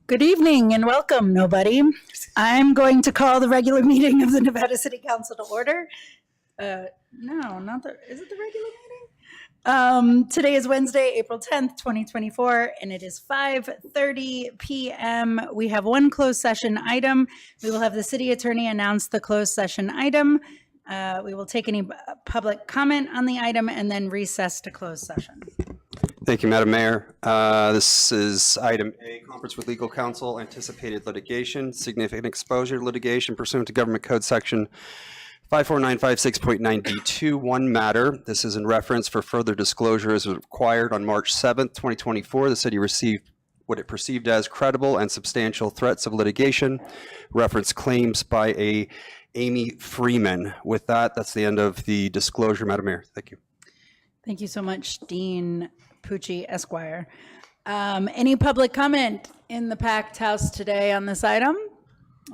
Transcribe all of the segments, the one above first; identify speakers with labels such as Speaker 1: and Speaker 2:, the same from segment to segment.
Speaker 1: Good evening and welcome, nobody. I'm going to call the regular meeting of the Nevada City Council to order. No, not the, is it the regular meeting? Today is Wednesday, April 10th, 2024, and it is 5:30 p.m. We have one closed session item. We will have the city attorney announce the closed session item. We will take any public comment on the item and then recess to closed session.
Speaker 2: Thank you, Madam Mayor. This is item A, conference with legal counsel, anticipated litigation, significant exposure litigation pursuant to Government Code Section 54956.9D2, one matter. This is in reference for further disclosure as required on March 7th, 2024. The city received what it perceived as credible and substantial threats of litigation, reference claims by Amy Freeman. With that, that's the end of the disclosure, Madam Mayor. Thank you.
Speaker 1: Thank you so much, Dean Pucci, Esquire. Any public comment in the packed house today on this item?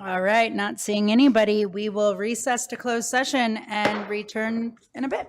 Speaker 1: All right, not seeing anybody. We will recess to closed session and return in a bit.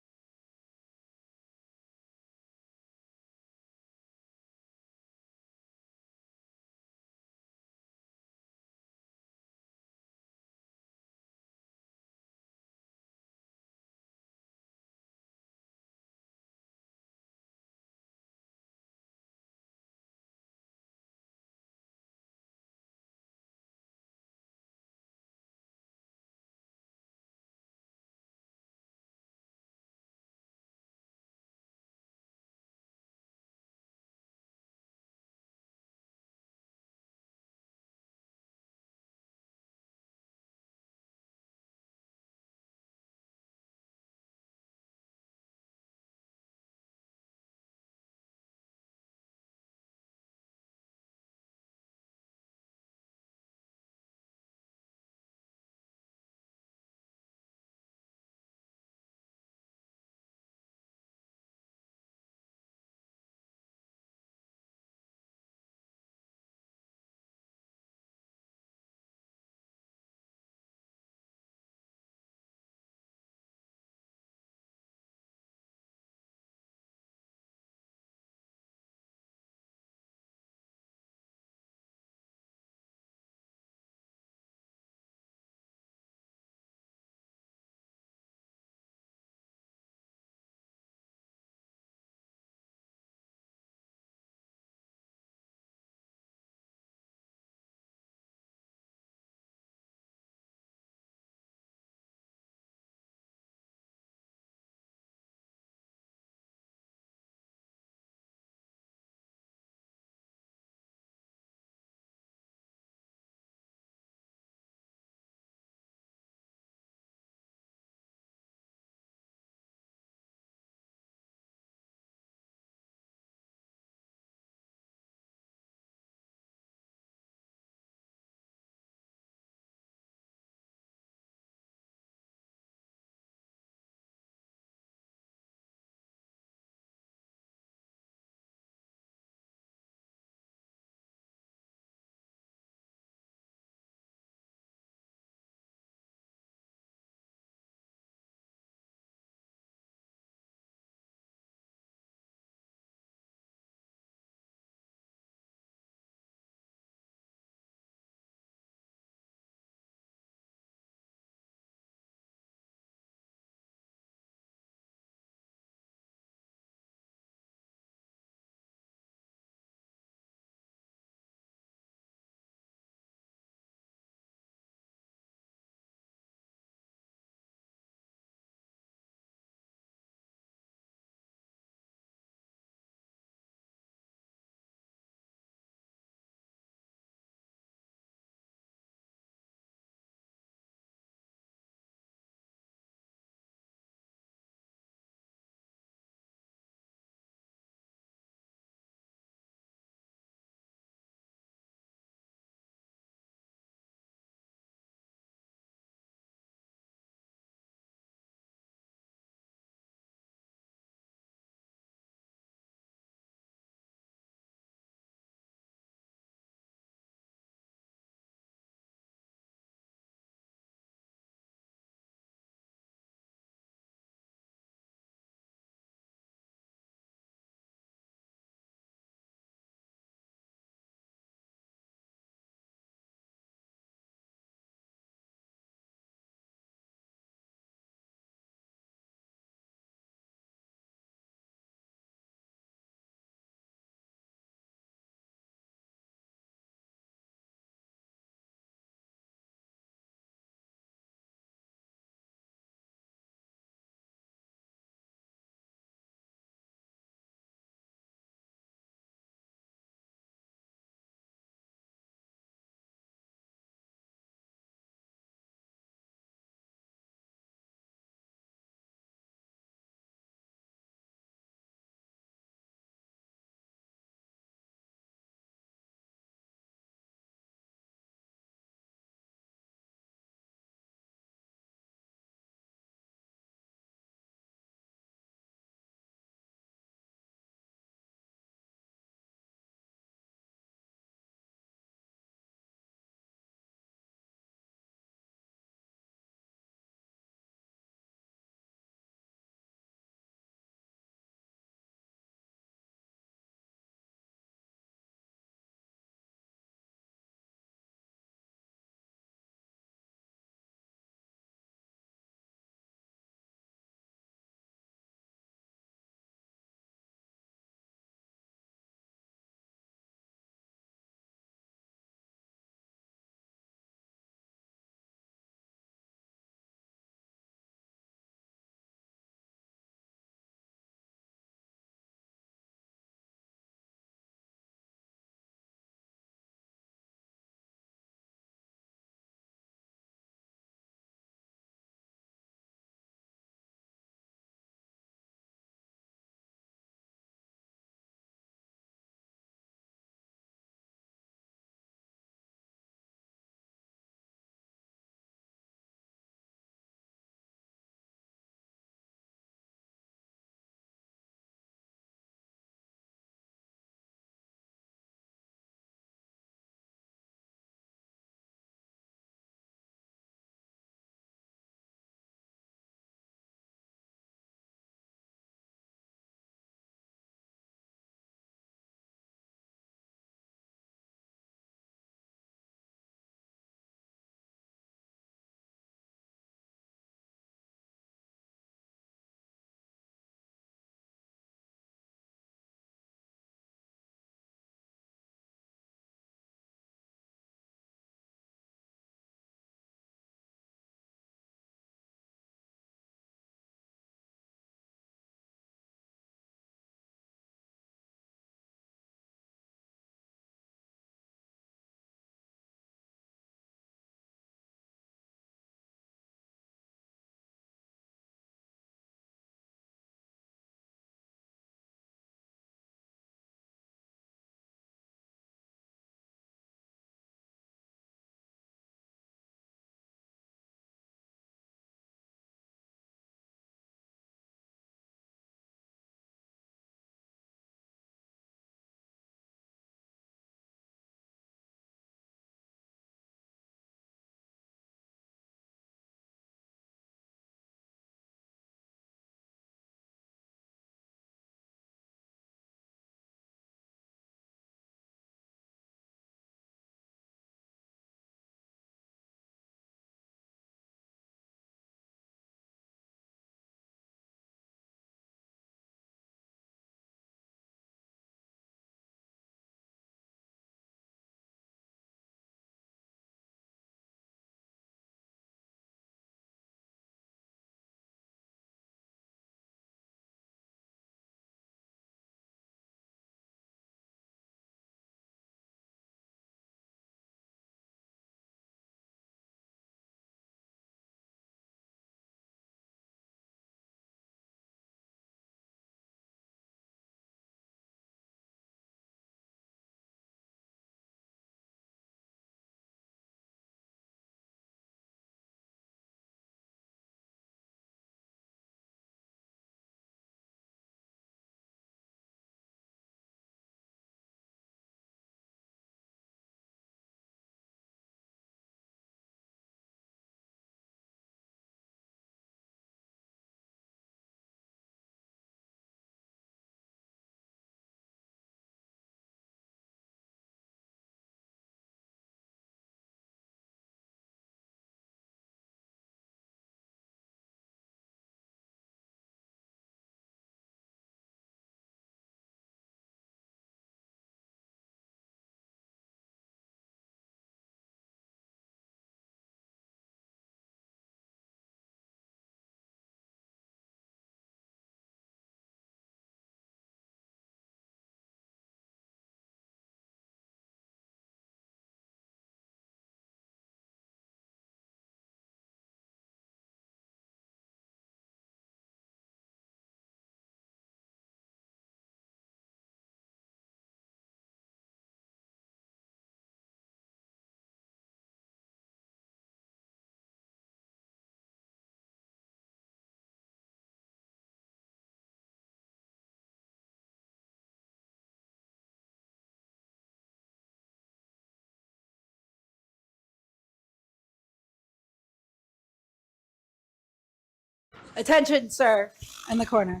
Speaker 1: Attention, sir, in the corner.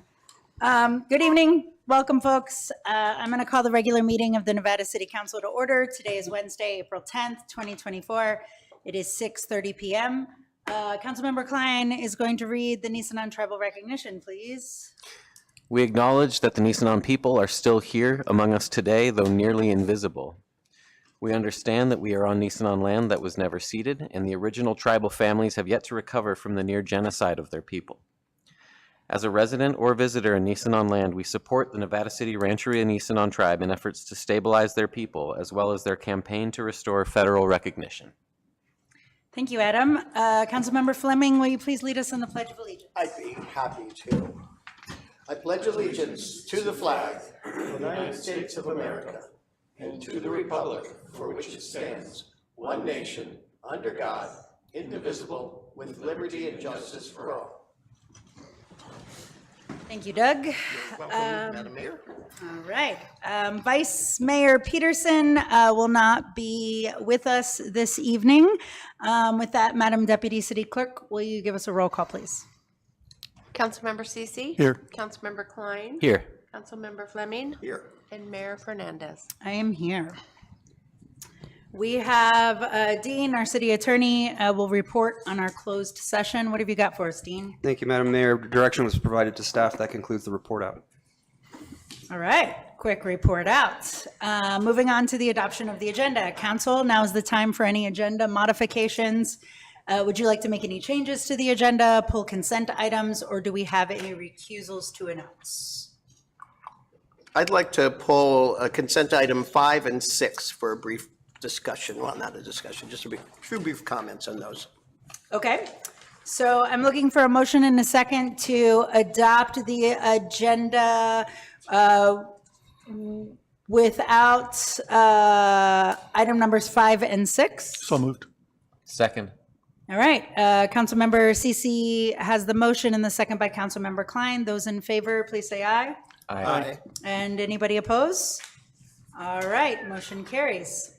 Speaker 1: Good evening. Welcome, folks. I'm going to call the regular meeting of the Nevada City Council to order. Today is Wednesday, April 10th, 2024. It is 6:30 p.m. Councilmember Klein is going to read the Nisenan tribal recognition, please.
Speaker 3: We acknowledge that the Nisenan people are still here among us today, though nearly invisible. We understand that we are on Nisenan land that was never ceded, and the original tribal families have yet to recover from the near genocide of their people. As a resident or visitor in Nisenan land, we support the Nevada City Rancheria Nisenan tribe in efforts to stabilize their people, as well as their campaign to restore federal recognition.
Speaker 1: Thank you, Adam. Councilmember Fleming, will you please lead us in the Pledge of Allegiance?
Speaker 4: I'd be happy to. I pledge allegiance to the flag of the United States of America and to the republic for which it stands, one nation, under God, indivisible, with liberty and justice for all.
Speaker 1: Thank you, Doug.
Speaker 4: Madam Mayor.
Speaker 1: All right. Vice Mayor Peterson will not be with us this evening. With that, Madam Deputy City Clerk, will you give us a roll call, please?
Speaker 5: Councilmember Cece.
Speaker 2: Here.
Speaker 5: Councilmember Klein.
Speaker 3: Here.
Speaker 5: Councilmember Fleming.
Speaker 4: Here.
Speaker 5: And Mayor Fernandez.
Speaker 1: I am here. We have Dean, our city attorney, will report on our closed session. What have you got for us, Dean?
Speaker 2: Thank you, Madam Mayor. Direction was provided to staff. That concludes the report out.
Speaker 1: All right, quick report out. Moving on to the adoption of the agenda. Council, now is the time for any agenda modifications. Would you like to make any changes to the agenda, pull consent items, or do we have any recusals to announce?
Speaker 4: I'd like to pull consent item 5 and 6 for a brief discussion. Well, not a discussion, just a few brief comments on those.
Speaker 1: Okay, so I'm looking for a motion and a second to adopt the agenda without item numbers 5 and 6.
Speaker 6: So moved.
Speaker 3: Second.
Speaker 1: All right, Councilmember Cece has the motion and the second by Councilmember Klein. Those in favor, please say aye.
Speaker 3: Aye.
Speaker 1: And anybody oppose? All right, motion carries.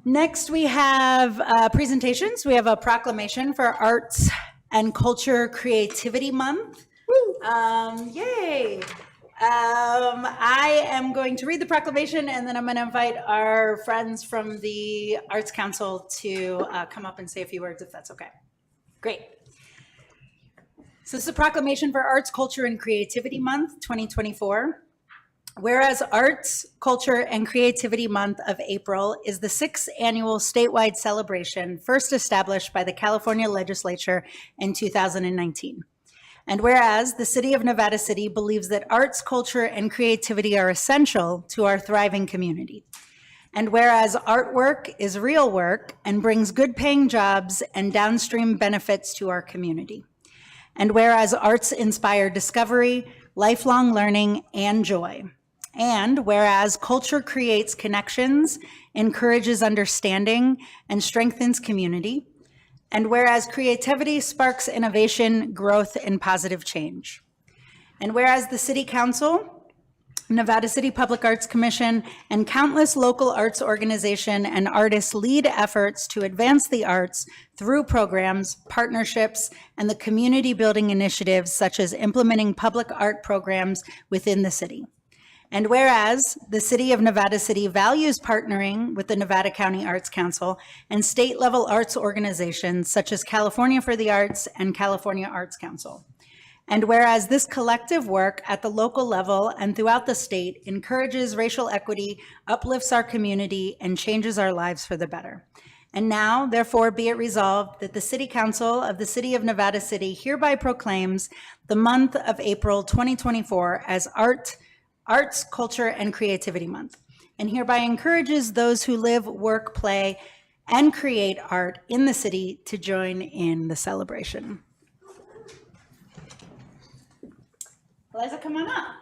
Speaker 1: Next, we have presentations. We have a proclamation for Arts and Culture Creativity Month. Yay! I am going to read the proclamation, and then I'm going to invite our friends from the Arts Council to come up and say a few words, if that's okay. Great. So this is a proclamation for Arts, Culture, and Creativity Month 2024. Whereas Arts, Culture, and Creativity Month of April is the 6th annual statewide celebration first established by the California Legislature in 2019. And whereas the City of Nevada City believes that arts, culture, and creativity are essential to our thriving community. And whereas artwork is real work and brings good paying jobs and downstream benefits to our community. And whereas arts inspire discovery, lifelong learning, and joy. And whereas culture creates connections, encourages understanding, and strengthens community. And whereas creativity sparks innovation, growth, and positive change. And whereas the City Council, Nevada City Public Arts Commission, and countless local arts organizations and artists lead efforts to advance the arts through programs, partnerships, and the community building initiatives such as implementing public art programs within the city. And whereas the City of Nevada City values partnering with the Nevada County Arts Council and state-level arts organizations such as California for the Arts and California Arts Council. And whereas this collective work at the local level and throughout the state encourages racial equity, uplifts our community, and changes our lives for the better. And now, therefore, be it resolved that the City Council of the City of Nevada City hereby proclaims the month of April 2024 as Arts, Culture, and Creativity Month, and hereby encourages those who live, work, play, and create art in the city to join in the celebration. Eliza, come on up.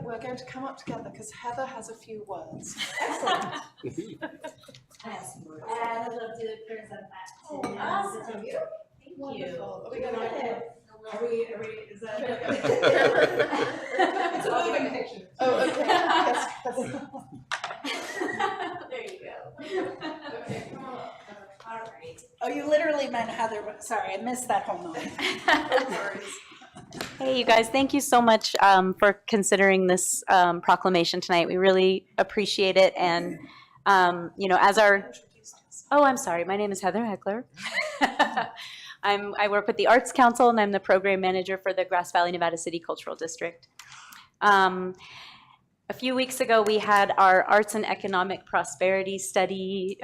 Speaker 7: We're going to come up together because Heather has a few words.
Speaker 1: Excellent. And I'd love to present that to the two of you. Thank
Speaker 7: Wonderful.
Speaker 1: you.
Speaker 7: Are we going to?
Speaker 1: Is that?
Speaker 7: It's a moving picture. Oh, okay. Yes.
Speaker 1: There you go.
Speaker 7: Okay, come on.
Speaker 1: literally meant Heather, but sorry, I missed that whole moment.
Speaker 6: Hey, you guys, thank you so much for considering this proclamation tonight. We really appreciate it. And, as our, I'm sorry, my name is Heather Heckler. I work with the Arts Council, and I'm the program manager for the Grass Valley, Nevada City Cultural District. A few weeks ago, we had our Arts and Economic Prosperity Study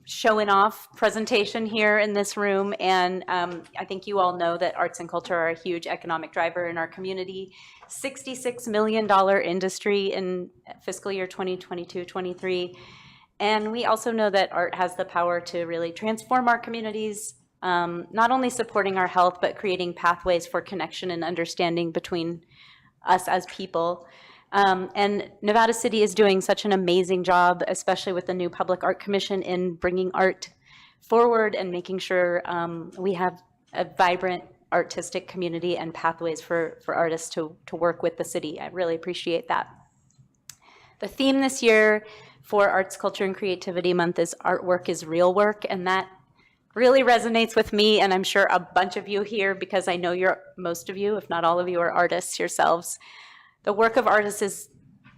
Speaker 6: showing off presentation here in this room, and I think you all know that arts and culture are a huge economic driver in our community. $66 million industry in fiscal year 2022-23, and we also know that art has the power to really transform our communities, not only supporting our health, but creating pathways for connection and understanding between us as people. And Nevada City is doing such an amazing job, especially with the new Public Art Commission, in bringing art forward and making sure we have a vibrant artistic community and pathways for artists to work with the city. I really appreciate that. The theme this year for Arts, Culture, and Creativity Month is Artwork is Real Work, and that really resonates with me, and I'm sure a bunch of you here, because I know most of you, if not all of you, are artists yourselves. The work of artists is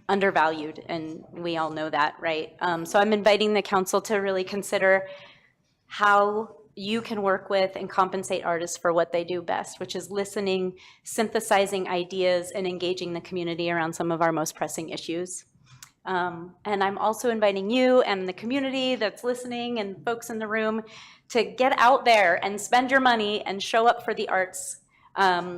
Speaker 6: undervalued, and we all know that, right? So I'm inviting the council to really consider how you can work with and compensate artists for what they do best, which is listening, synthesizing ideas, and engaging the community around some of our most pressing issues. And I'm also inviting you and the community that's listening and folks in the room to get out there and spend your money and show up for the arts.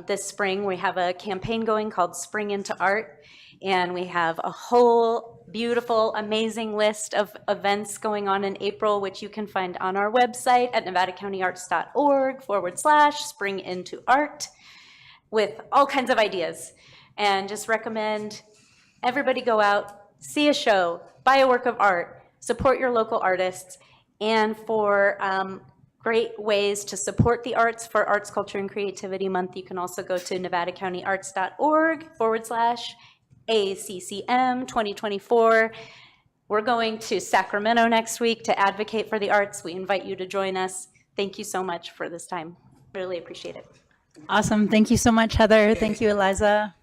Speaker 6: This spring, we have a campaign going called Spring into Art, and we have a whole beautiful, amazing list of events going on in April, which you can find on our website at nevadacountyarts.org/springintoart, with all kinds of ideas. And just recommend everybody go out, see a show, buy a work of art, support your local artists, and for great ways to support the arts for Arts, Culture, and Creativity Month, you can also go to nevadacountyarts.org/ACCM 2024. We're going to Sacramento next week to advocate for the arts. We invite you to join us. Thank you so much for this time. Really appreciate it.
Speaker 1: Awesome. Thank you so much, Heather. Thank you, Eliza.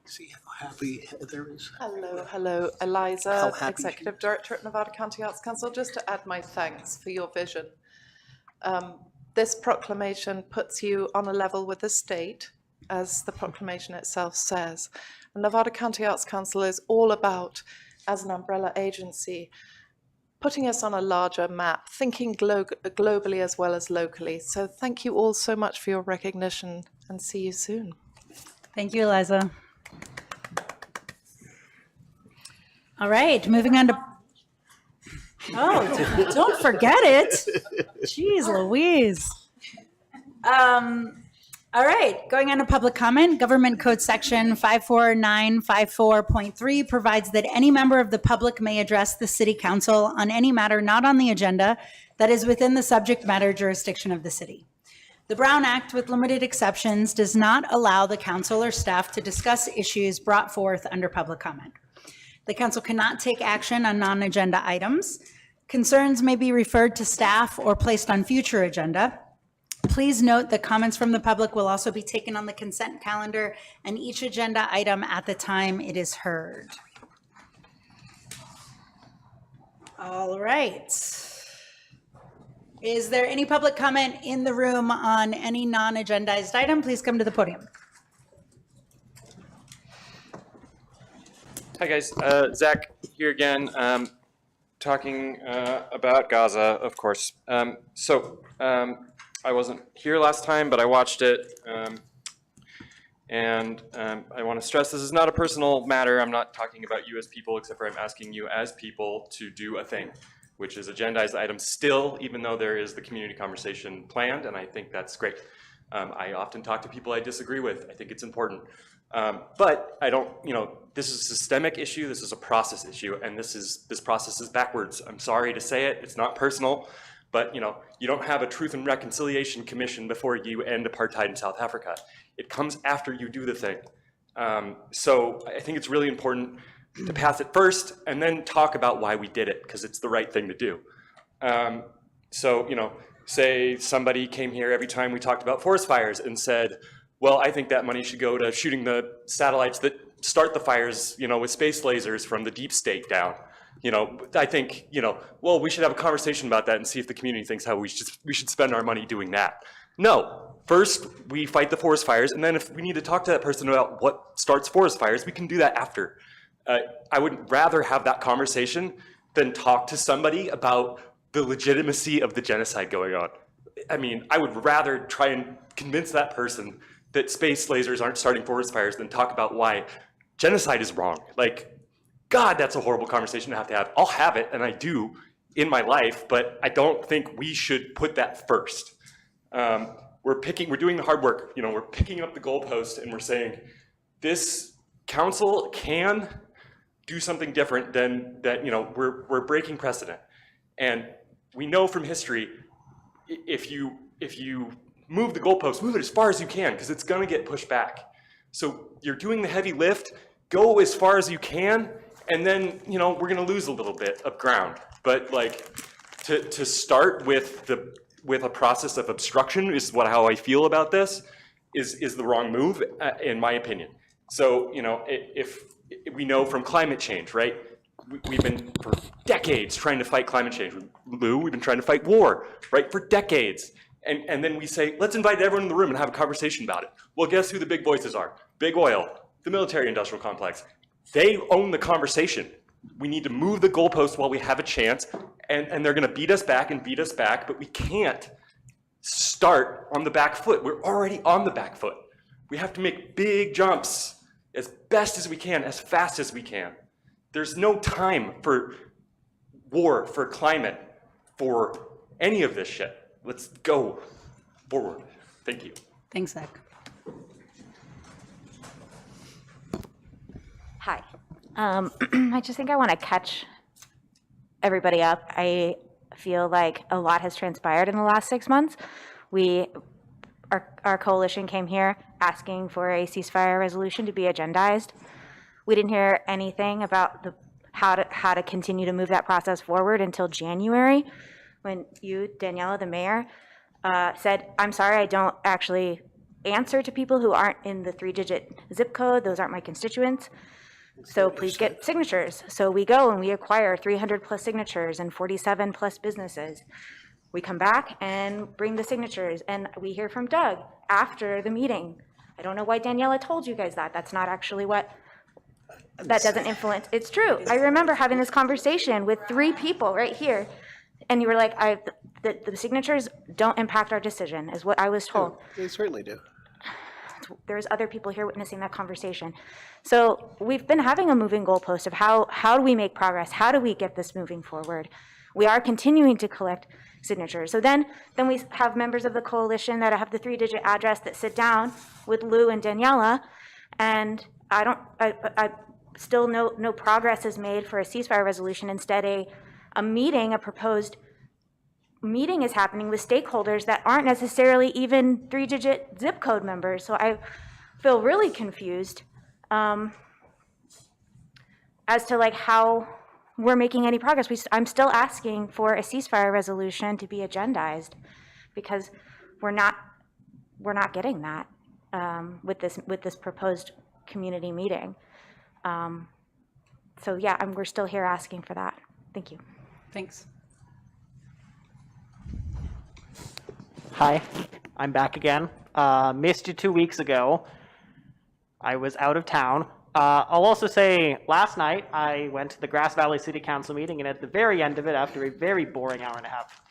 Speaker 4: See how happy Heather is?
Speaker 7: Hello, Eliza,
Speaker 4: How happy
Speaker 7: Executive Director at Nevada County Arts Council. Just to add my thanks for your vision. This proclamation puts you on a level with the state, as the proclamation itself says. And Nevada County Arts Council is all about, as an umbrella agency, putting us on a larger map, thinking globally as well as locally. So thank you all so much for your recognition, and see you soon.
Speaker 1: Thank you, Eliza. All right, moving on to... Oh, don't forget it. Jeez Louise. All right, going on to public comment. Government Code Section 54954.3 provides that any member of the public may address the city council on any matter not on the agenda that is within the subject matter jurisdiction of the city. The Brown Act, with limited exceptions, does not allow the council or staff to discuss issues brought forth under public comment. The council cannot take action on non-agenda items. Concerns may be referred to staff or placed on future agenda. Please note that comments from the public will also be taken on the consent calendar and each agenda item at the time it is heard. All right. Is there any public comment in the room on any non-agendized item? Please come to the podium.
Speaker 8: Hi guys, Zach here again, talking about Gaza, of course. I wasn't here last time, but I watched it, and I want to stress this is not a personal matter. I'm not talking about you as people, except for I'm asking you as people to do a thing, which is agendized items still, even though there is the community conversation planned, and I think that's great. I often talk to people I disagree with. I think it's important. But I don't, this is a systemic issue, this is a process issue, and this process is backwards. I'm sorry to say it, it's not personal, but you don't have a Truth and Reconciliation Commission before you end apartheid in South Africa. It comes after you do the thing. So I think it's really important to pass it first and then talk about why we did it, because it's the right thing to do. say somebody came here every time we talked about forest fires and said, well, I think that money should go to shooting the satellites that start the fires, with space lasers from the deep state down. I think, well, we should have a conversation about that and see if the community thinks how we should spend our money doing that. No, first we fight the forest fires, and then if we need to talk to that person about what starts forest fires, we can do that after. I would rather have that conversation than talk to somebody about the legitimacy of the genocide going on. I mean, I would rather try and convince that person that space lasers aren't starting forest fires than talk about why genocide is wrong. Like, God, that's a horrible conversation to have. I'll have it, and I do in my life, but I don't think we should put that first. We're doing the hard work. We're picking up the goalpost and we're saying, this council can do something different than that. We're breaking precedent. And we know from history, if you move the goalpost, move it as far as you can, because it's gonna get pushed back. So you're doing the heavy lift, go as far as you can, and then, we're gonna lose a little bit of ground. But like, to start with a process of obstruction is how I feel about this, is the wrong move, in my opinion. So, if we know from climate change, right? We've been for decades trying to fight climate change. Lou, we've been trying to fight war, right? For decades. And then we say, let's invite everyone in the room and have a conversation about it. Well, guess who the big voices are? Big oil, the military-industrial complex. They own the conversation. We need to move the goalpost while we have a chance, and they're gonna beat us back, but we can't start on the back foot. We're already on the back foot. We have to make big jumps as best as we can, as fast as we can. There's no time for war, for climate, for any of this shit. Let's go forward. Thank you.
Speaker 1: Thanks, Zach.
Speaker 9: Hi. I just think I want to catch everybody up. I feel like a lot has transpired in the last 6 months. Our coalition came here asking for a ceasefire resolution to be agendized. We didn't hear anything about how to continue to move that process forward until January, when you, Daniela, the mayor, said, I'm sorry, I don't actually answer to people who aren't in the 3-digit zip code. Those aren't my constituents. So please get signatures. So we go and we acquire 300 plus signatures and 47 plus businesses. We come back and bring the signatures, and we hear from Doug after the meeting. I don't know why Daniela told you guys that. That's not actually what, that doesn't influence. It's true. I remember having this conversation with 3 people right here, and you were like, the signatures don't impact our decision, is what I was told.
Speaker 4: They certainly do.
Speaker 9: There's other people here witnessing that conversation. So we've been having a moving goalpost of how do we make progress? How do we get this moving forward? We are continuing to collect signatures. So then we have members of the coalition that have the 3-digit address that sit down with Lou and Daniela, and I still no progress is made for a ceasefire resolution. Instead, a proposed meeting is happening with stakeholders that aren't necessarily even 3-digit zip code members. So I feel really confused as to like how we're making any progress. I'm still asking for a ceasefire resolution to be agendized because we're not getting that with this proposed community meeting. So yeah, we're still here asking for that. Thank you.
Speaker 1: Thanks.
Speaker 10: Hi, I'm back again. Missed you 2 weeks ago. I was out of town. I'll also say last night I went to the Grass Valley City Council meeting, and at the very end of it, after a very boring hour-and-a-half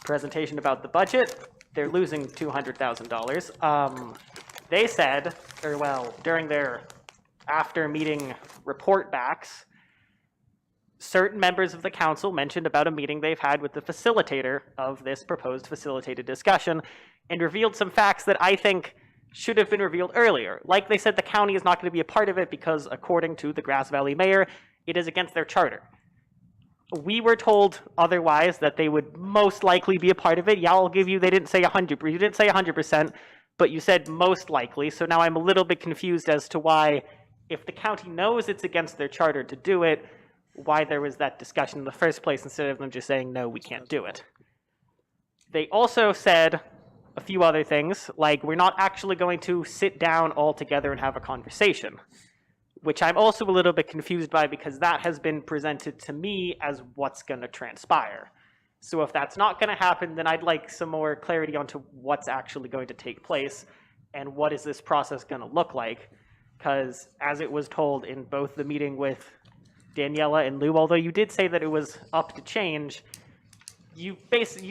Speaker 10: presentation about the budget, they're losing $200,000. They said, during their after-meeting report backs, certain members of the council mentioned about a meeting they've had with the facilitator of this proposed facilitated discussion and revealed some facts that I think should have been revealed earlier. Like they said, the county is not going to be a part of it because, according to the Grass Valley mayor, it is against their charter. We were told otherwise, that they would most likely be a part of it. Yeah, I'll give you, they didn't say 100%. You didn't say 100%, but you said most likely. So now I'm a little bit confused as to why, if the county knows it's against their charter to do it, why there was that discussion in the first place instead of them just saying, no, we can't do it. They also said a few other things, like we're not actually going to sit down all together and have a conversation, which I'm also a little bit confused by because that has been presented to me as what's going to transpire. So if that's not going to happen, then I'd like some more clarity onto what's actually going to take place and what is this process going to look like. Because as it was told in both the meeting with Daniela and Lou, although you did say that it was up to change, you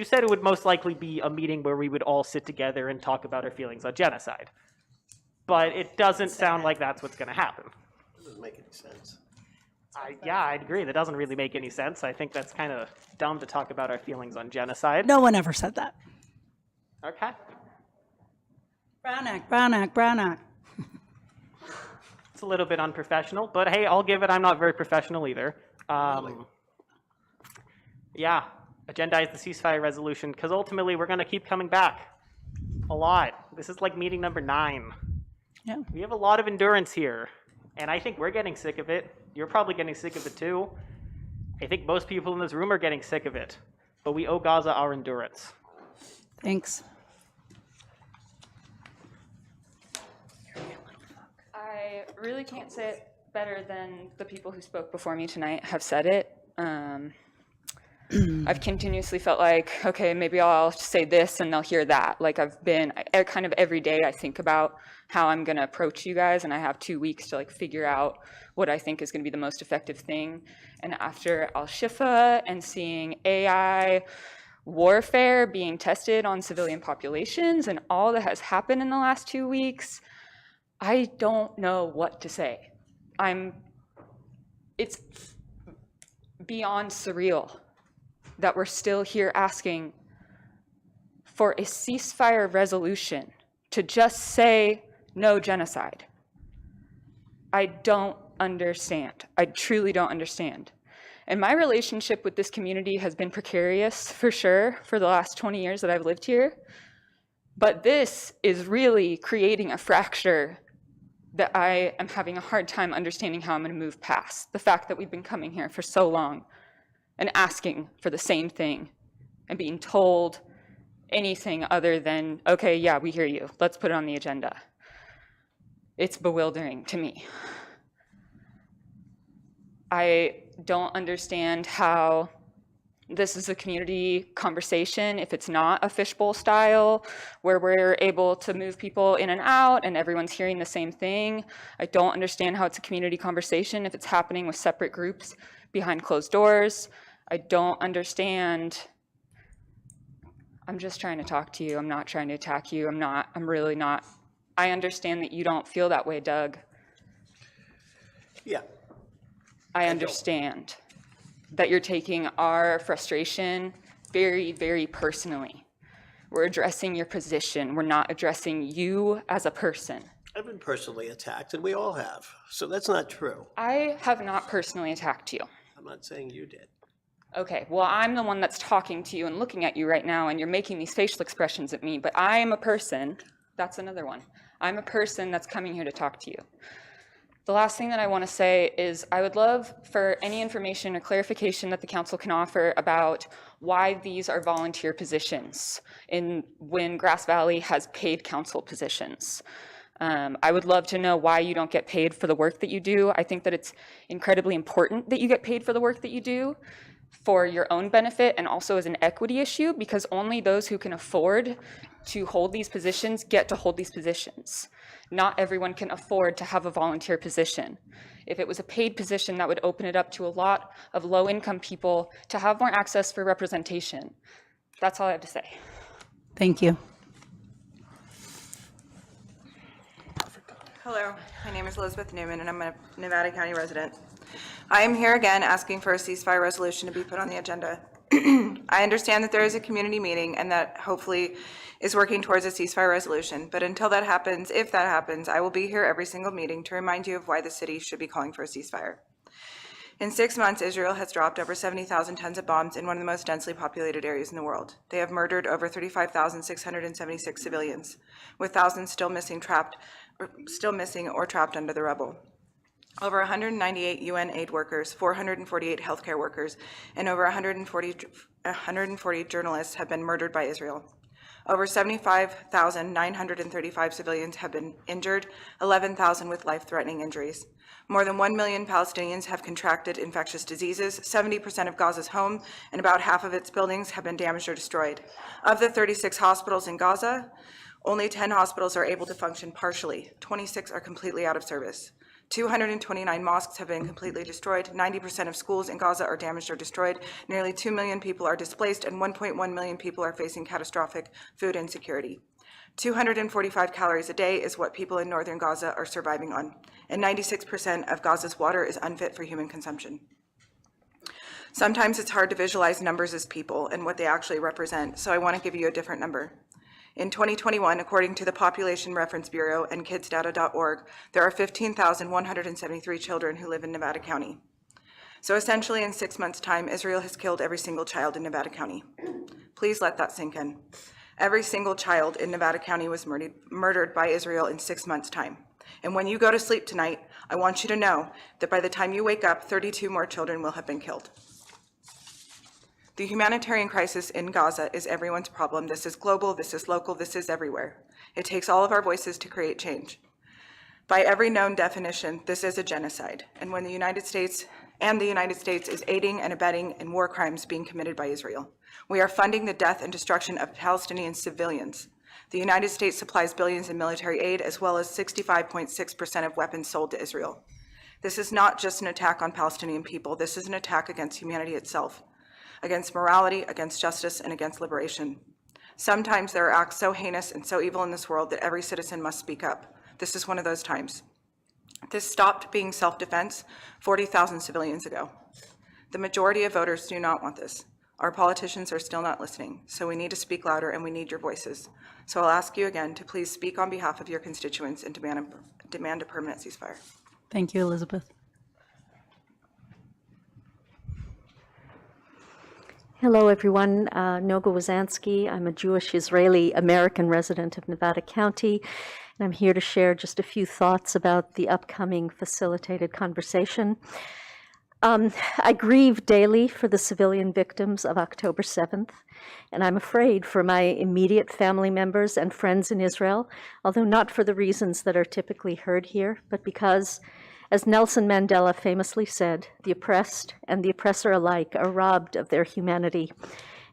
Speaker 10: said it would most likely be a meeting where we would all sit together and talk about our feelings on genocide. But it doesn't sound like that's what's going to happen.
Speaker 4: Doesn't make any sense.
Speaker 10: Yeah, I'd agree. That doesn't really make any sense. I think that's kind of dumb to talk about our feelings on genocide.
Speaker 1: No one ever said that.
Speaker 10: Okay.
Speaker 1: Brown Act, Brown Act, Brown Act.
Speaker 10: It's a little bit unprofessional, but hey, I'll give it. I'm not very professional either. Yeah, agendize the ceasefire resolution because ultimately we're going to keep coming back a lot. This is like meeting number 9.
Speaker 1: Yeah.
Speaker 10: We have a lot of endurance here, and I think we're getting sick of it. You're probably getting sick of it too. I think most people in this room are getting sick of it, but we owe Gaza our endurance.
Speaker 1: Thanks.
Speaker 11: I really can't say it better than the people who spoke before me tonight have said it. I've continuously felt like, okay, maybe I'll say this and they'll hear that. Like kind of every day I think about how I'm going to approach you guys, and I have 2 weeks to like figure out what I think is going to be the most effective thing. And after Al-Shifa and seeing AI warfare being tested on civilian populations and all that has happened in the last 2 weeks, I don't know what to say. It's beyond surreal that we're still here asking for a ceasefire resolution to just say no genocide. I don't understand. I truly don't understand. And my relationship with this community has been precarious for sure for the last 20 years that I've lived here. But this is really creating a fracture that I am having a hard time understanding how I'm going to move past. The fact that we've been coming here for so long and asking for the same thing and being told anything other than, okay, yeah, we hear you. Let's put it on the agenda. It's bewildering to me. I don't understand how this is a community conversation if it's not a fishbowl style where we're able to move people in and out and everyone's hearing the same thing. I don't understand how it's a community conversation if it's happening with separate groups behind closed doors. I don't understand. I'm just trying to talk to you. I'm not trying to attack you. I'm really not. I understand that you don't feel that way, Doug.
Speaker 4: Yeah.
Speaker 11: I understand that you're taking our frustration very, very personally. We're addressing your position. We're not addressing you as a person.
Speaker 4: I've been personally attacked, and we all have. So that's not true.
Speaker 11: I have not personally attacked you.
Speaker 4: I'm not saying you did.
Speaker 11: Okay, well, I'm the one that's talking to you and looking at you right now, and you're making these facial expressions at me, but I'm a person. That's another one. I'm a person that's coming here to talk to you. The last thing that I want to say is I would love for any information or clarification that the council can offer about why these are volunteer positions when Grass Valley has paid council positions. I would love to know why you don't get paid for the work that you do. I think that it's incredibly important that you get paid for the work that you do for your own benefit and also as an equity issue, because only those who can afford to hold these positions get to hold these positions. Not everyone can afford to have a volunteer position. If it was a paid position, that would open it up to a lot of low-income people to have more access for representation. That's all I have to say.
Speaker 1: Thank you.
Speaker 12: Hello, my name is Elizabeth Newman, and I'm a Nevada County resident. I am here again asking for a ceasefire resolution to be put on the agenda. I understand that there is a community meeting and that hopefully is working towards a ceasefire resolution, but until that happens, if that happens, I will be here every single meeting to remind you of why the city should be calling for a ceasefire. In 6 months, Israel has dropped over 70,000 tons of bombs in one of the most densely populated areas in the world. They have murdered over 35,676 civilians, with thousands still missing or trapped under the rubble. Over 198 UN aid workers, 448 healthcare workers, and over 140 journalists have been murdered by Israel. Over 75,935 civilians have been injured, 11,000 with life-threatening injuries. More than 1 million Palestinians have contracted infectious diseases. 70% of Gaza's home and about half of its buildings have been damaged or destroyed. Of the 36 hospitals in Gaza, only 10 hospitals are able to function partially. 26 are completely out of service. 229 mosques have been completely destroyed. 90% of schools in Gaza are damaged or destroyed. Nearly 2 million people are displaced, and 1.1 million people are facing catastrophic food insecurity. 245 calories a day is what people in northern Gaza are surviving on, and 96% of Gaza's water is unfit for human consumption. Sometimes it's hard to visualize numbers as people and what they actually represent, so I want to give you a different number. In 2021, according to the Population Reference Bureau and kidsdata.org, there are 15,173 children who live in Nevada County. So essentially, in 6 months' time, Israel has killed every single child in Nevada County. Please let that sink in. Every single child in Nevada County was murdered by Israel in 6 months' time. And when you go to sleep tonight, I want you to know that by the time you wake up, 32 more children will have been killed. The humanitarian crisis in Gaza is everyone's problem. This is global, this is local, this is everywhere. It takes all of our voices to create change. By every known definition, this is a genocide. And when the United States is aiding and abetting in war crimes being committed by Israel. We are funding the death and destruction of Palestinian civilians. The United States supplies billions in military aid, as well as 65.6% of weapons sold to Israel. This is not just an attack on Palestinian people. This is an attack against humanity itself, against morality, against justice, and against liberation. Sometimes there are acts so heinous and so evil in this world that every citizen must speak up. This is one of those times. This stopped being self-defense 40,000 civilians ago. The majority of voters do not want this. Our politicians are still not listening, so we need to speak louder and we need your voices. So I'll ask you again to please speak on behalf of your constituents and demand a permanent ceasefire.
Speaker 1: Thank you, Elizabeth.
Speaker 13: Hello, everyone. Noga Wazansky. I'm a Jewish Israeli American resident of Nevada County, and I'm here to share just a few thoughts about the upcoming facilitated conversation. I grieve daily for the civilian victims of October 7th, and I'm afraid for my immediate family members and friends in Israel, although not for the reasons that are typically heard here, but because, as Nelson Mandela famously said, the oppressed and the oppressor alike are robbed of their humanity.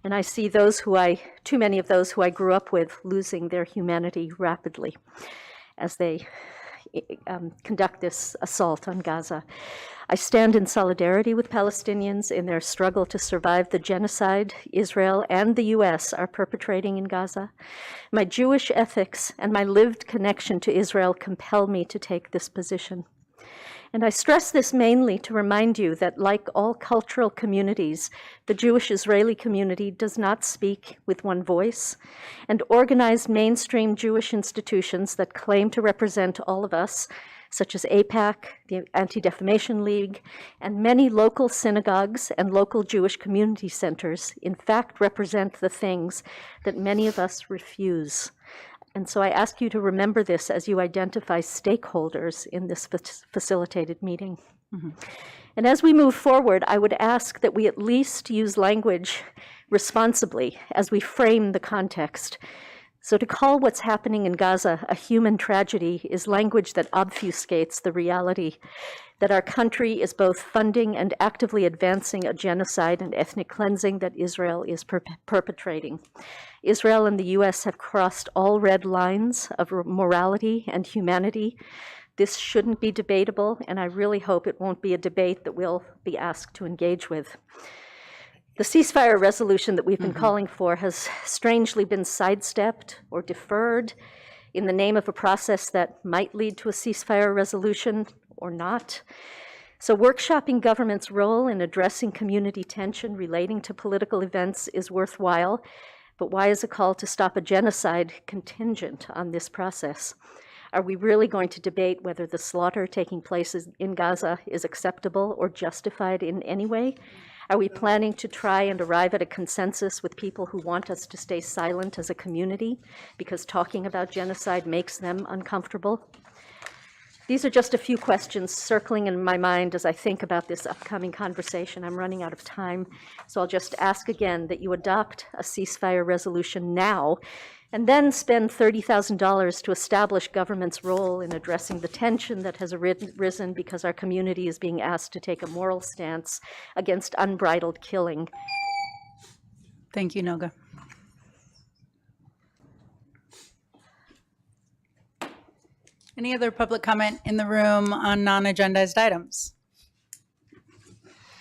Speaker 13: And I see too many of those who I grew up with losing their humanity rapidly as they conduct this assault on Gaza. I stand in solidarity with Palestinians in their struggle to survive the genocide Israel and the US are perpetrating in Gaza. My Jewish ethics and my lived connection to Israel compel me to take this position. And I stress this mainly to remind you that, like all cultural communities, the Jewish Israeli community does not speak with one voice, and organized mainstream Jewish institutions that claim to represent all of us, such as AIPAC, the Anti-Defamation League, and many local synagogues and local Jewish community centers, in fact represent the things that many of us refuse. And so I ask you to remember this as you identify stakeholders in this facilitated meeting. Mm-hmm. And as we move forward, I would ask that we at least use language responsibly as we frame the context. So to call what's happening in Gaza a human tragedy is language that obfuscates the reality that our country is both funding and actively advancing a genocide and ethnic cleansing that Israel is perpetrating. Israel and the US have crossed all red lines of morality and humanity. This shouldn't be debatable, and I really hope it won't be a debate that we'll be asked to engage with. The ceasefire resolution that we've been calling for has strangely been sidestepped or deferred in the name of a process that might lead to a ceasefire resolution or not. So workshopping government's role in addressing community tension relating to political events is worthwhile, but why is a call to stop a genocide contingent on this process? Are we really going to debate whether the slaughter taking place in Gaza is acceptable or justified in any way? Are we planning to try and arrive at a consensus with people who want us to stay silent as a community because talking about genocide makes them uncomfortable? These are just a few questions circling in my mind as I think about this upcoming conversation. I'm running out of time, so I'll just ask again that you adopt a ceasefire resolution now and then spend $30,000 to establish government's role in addressing the tension that has risen because our community is being asked to take a moral stance against unbridled killing.
Speaker 1: Thank you, Noga. Any other public comment in the room on non-agendized items?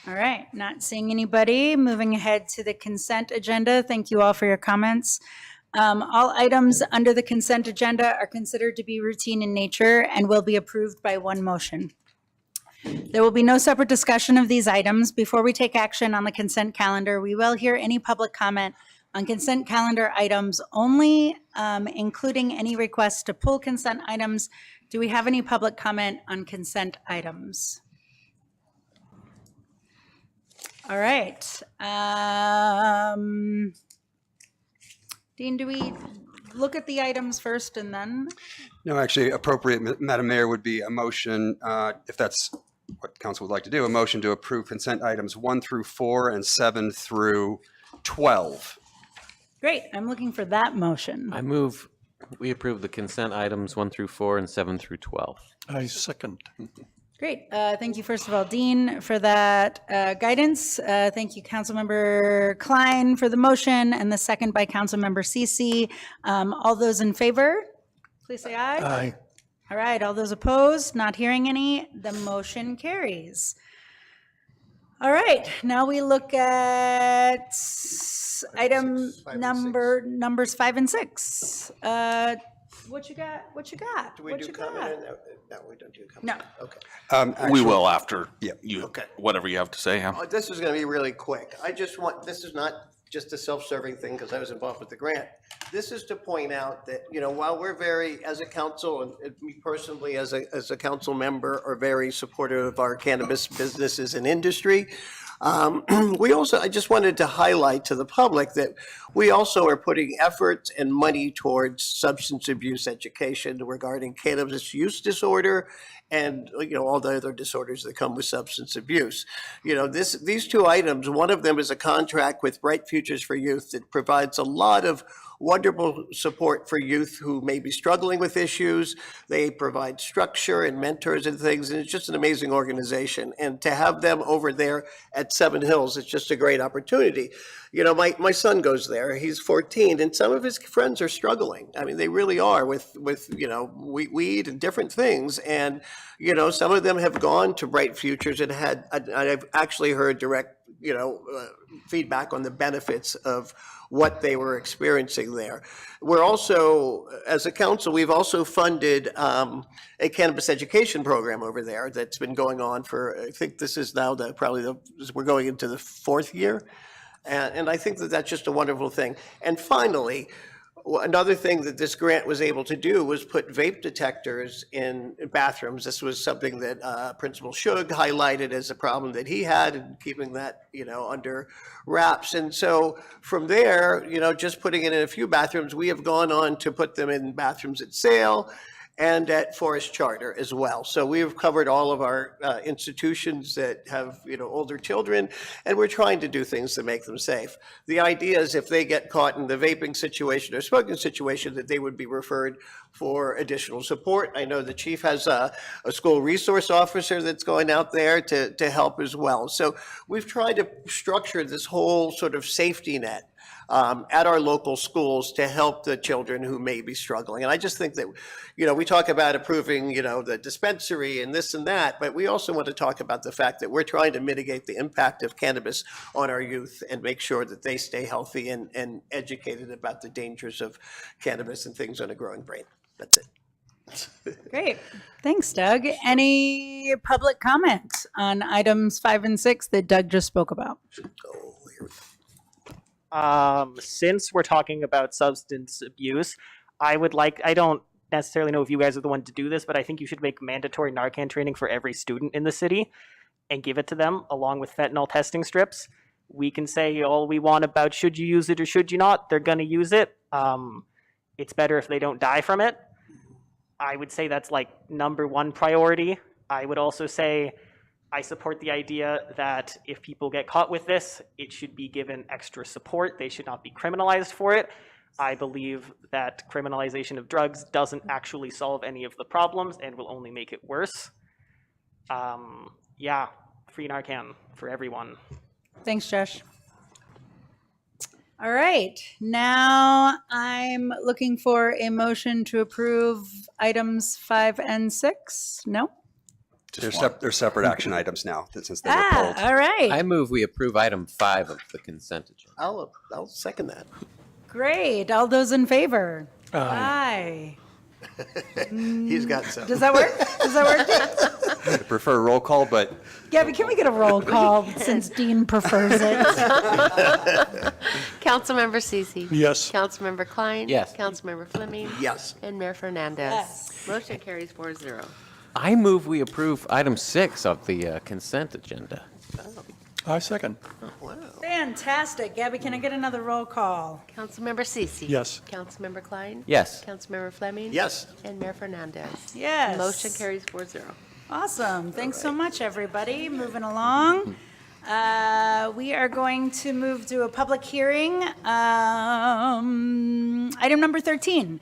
Speaker 1: All right, not seeing anybody. Moving ahead to the consent agenda. Thank you all for your comments. All items under the consent agenda are considered to be routine in nature and will be approved by one motion. There will be no separate discussion of these items. Before we take action on the consent calendar, we will hear any public comment on consent calendar items only, including any requests to pull consent items. Do we have any public comment on consent items? All right. Dean, do we look at the items first and then?
Speaker 2: No, actually, appropriate, Madam Mayor, would be a motion, if that's what council would like to do, a motion to approve consent items 1 through 4 and 7 through 12.
Speaker 1: Great, I'm looking for that motion.
Speaker 3: I move we approve the consent items 1 through 4 and 7 through 12.
Speaker 4: I second.
Speaker 1: Great. Thank you, first of all, Dean, for that guidance. Thank you, Councilmember Klein, for the motion, and the second by Councilmember Cece. All those in favor, please say aye.
Speaker 4: Aye.
Speaker 1: All right, all those opposed, not hearing any, the motion carries. All right, now we look at numbers 5 and 6. What you got? What you got?
Speaker 4: Do we
Speaker 1: What
Speaker 4: do
Speaker 1: you
Speaker 4: comment?
Speaker 1: got?
Speaker 4: No, we don't do comment.
Speaker 1: No.
Speaker 4: Okay.
Speaker 14: We will after
Speaker 2: Yeah.
Speaker 14: you,
Speaker 4: Okay.
Speaker 14: whatever you have to say. Huh?
Speaker 4: This is going to be really quick. I just want, this is not just a self-serving thing because I was involved with the grant. This is to point out that, you know, while we're very, as a council, and me personally as a council member, are very supportive of our cannabis businesses and industry, we also, I just wanted to highlight to the public that we also are putting efforts and money towards substance abuse education regarding cannabis use disorder and, you know, all the other disorders that come with substance abuse. You know, these two items, one of them is a contract with Bright Futures for Youth that provides a lot of wonderful support for youth who may be struggling with issues. They provide structure and mentors and things, and it's just an amazing organization. And to have them over there at Seven Hills, it's just a great opportunity. You know, my son goes there, he's 14, and some of his friends are struggling. I mean, they really are with you know, weed and different things. And, you know, some of them have gone to Bright Futures and I've actually heard direct, you know, feedback on the benefits of what they were experiencing there. We're also, as a council, we've also funded a cannabis education program over there that's been going on for, I think this is now we're going into the 4th year. And I think that that's just a wonderful thing. And finally, another thing that this grant was able to do was put vape detectors in bathrooms. This was something that Principal Shug highlighted as a problem that he had in keeping that, you know, under wraps. And so from there, you know, just putting it in a few bathrooms, we have gone on to put them in bathrooms at Sale and at Forest Charter as well. So we have covered all of our institutions that have, you know, older children, and we're trying to do things to make them safe. The idea is if they get caught in the vaping situation or smoking situation, that they would be referred for additional support. I know the chief has a school resource officer that's going out there to help as well. So we've tried to structure this whole sort of safety net at our local schools to help the children who may be struggling. And I just think that, you know, we talk about approving, you know, the dispensary and this and that, but we also want to talk about the fact that we're trying to mitigate the impact of cannabis on our youth and make sure that they stay healthy and educated about the dangers of cannabis and things on a growing brain. That's it.
Speaker 1: Great. Thanks, Doug. Any public comment on items 5 and 6 that Doug just spoke about?
Speaker 10: Since we're talking about substance abuse, I don't necessarily know if you guys are the one to do this, but I think you should make mandatory Narcan training for every student in the city and give it to them along with fentanyl testing strips. We can say all we want about should you use it or should you not. They're going to use it. It's better if they don't die from it. I would say that's like #1 priority. I would also say I support the idea that if people get caught with this, it should be given extra support. They should not be criminalized for it. I believe that criminalization of drugs doesn't actually solve any of the problems and will only make it worse. Yeah, free Narcan for everyone.
Speaker 1: Thanks, Josh. All right, now I'm looking for a motion to approve items 5 and 6. No?
Speaker 2: They're separate action items now, since they were pulled.
Speaker 1: All right.
Speaker 3: I move we approve item 5 of the consent agenda.
Speaker 4: I'll second that.
Speaker 1: Great. All those in favor? Aye.
Speaker 4: He's got some.
Speaker 1: Does that work? Does that work?
Speaker 2: I prefer a roll call, but
Speaker 1: Gabby, can we get a roll call since Dean prefers it?
Speaker 5: Councilmember Cece.
Speaker 14: Yes.
Speaker 5: Councilmember Klein.
Speaker 3: Yes.
Speaker 5: Councilmember Fleming.
Speaker 4: Yes.
Speaker 5: And Mayor Fernandez.
Speaker 1: Yes.
Speaker 5: Motion carries 4-0.
Speaker 3: I move we approve item 6 of the consent agenda.
Speaker 14: I second.
Speaker 1: Fantastic. Gabby, can I get another roll call?
Speaker 5: Councilmember Cece.
Speaker 14: Yes.
Speaker 5: Councilmember Klein.
Speaker 3: Yes.
Speaker 5: Councilmember Fleming.
Speaker 4: Yes.
Speaker 5: And Mayor Fernandez.
Speaker 1: Yes.
Speaker 5: Motion carries 4-0.
Speaker 1: Awesome. Thanks so much, everybody. Moving along. We are going to move to a public hearing. Item number 13.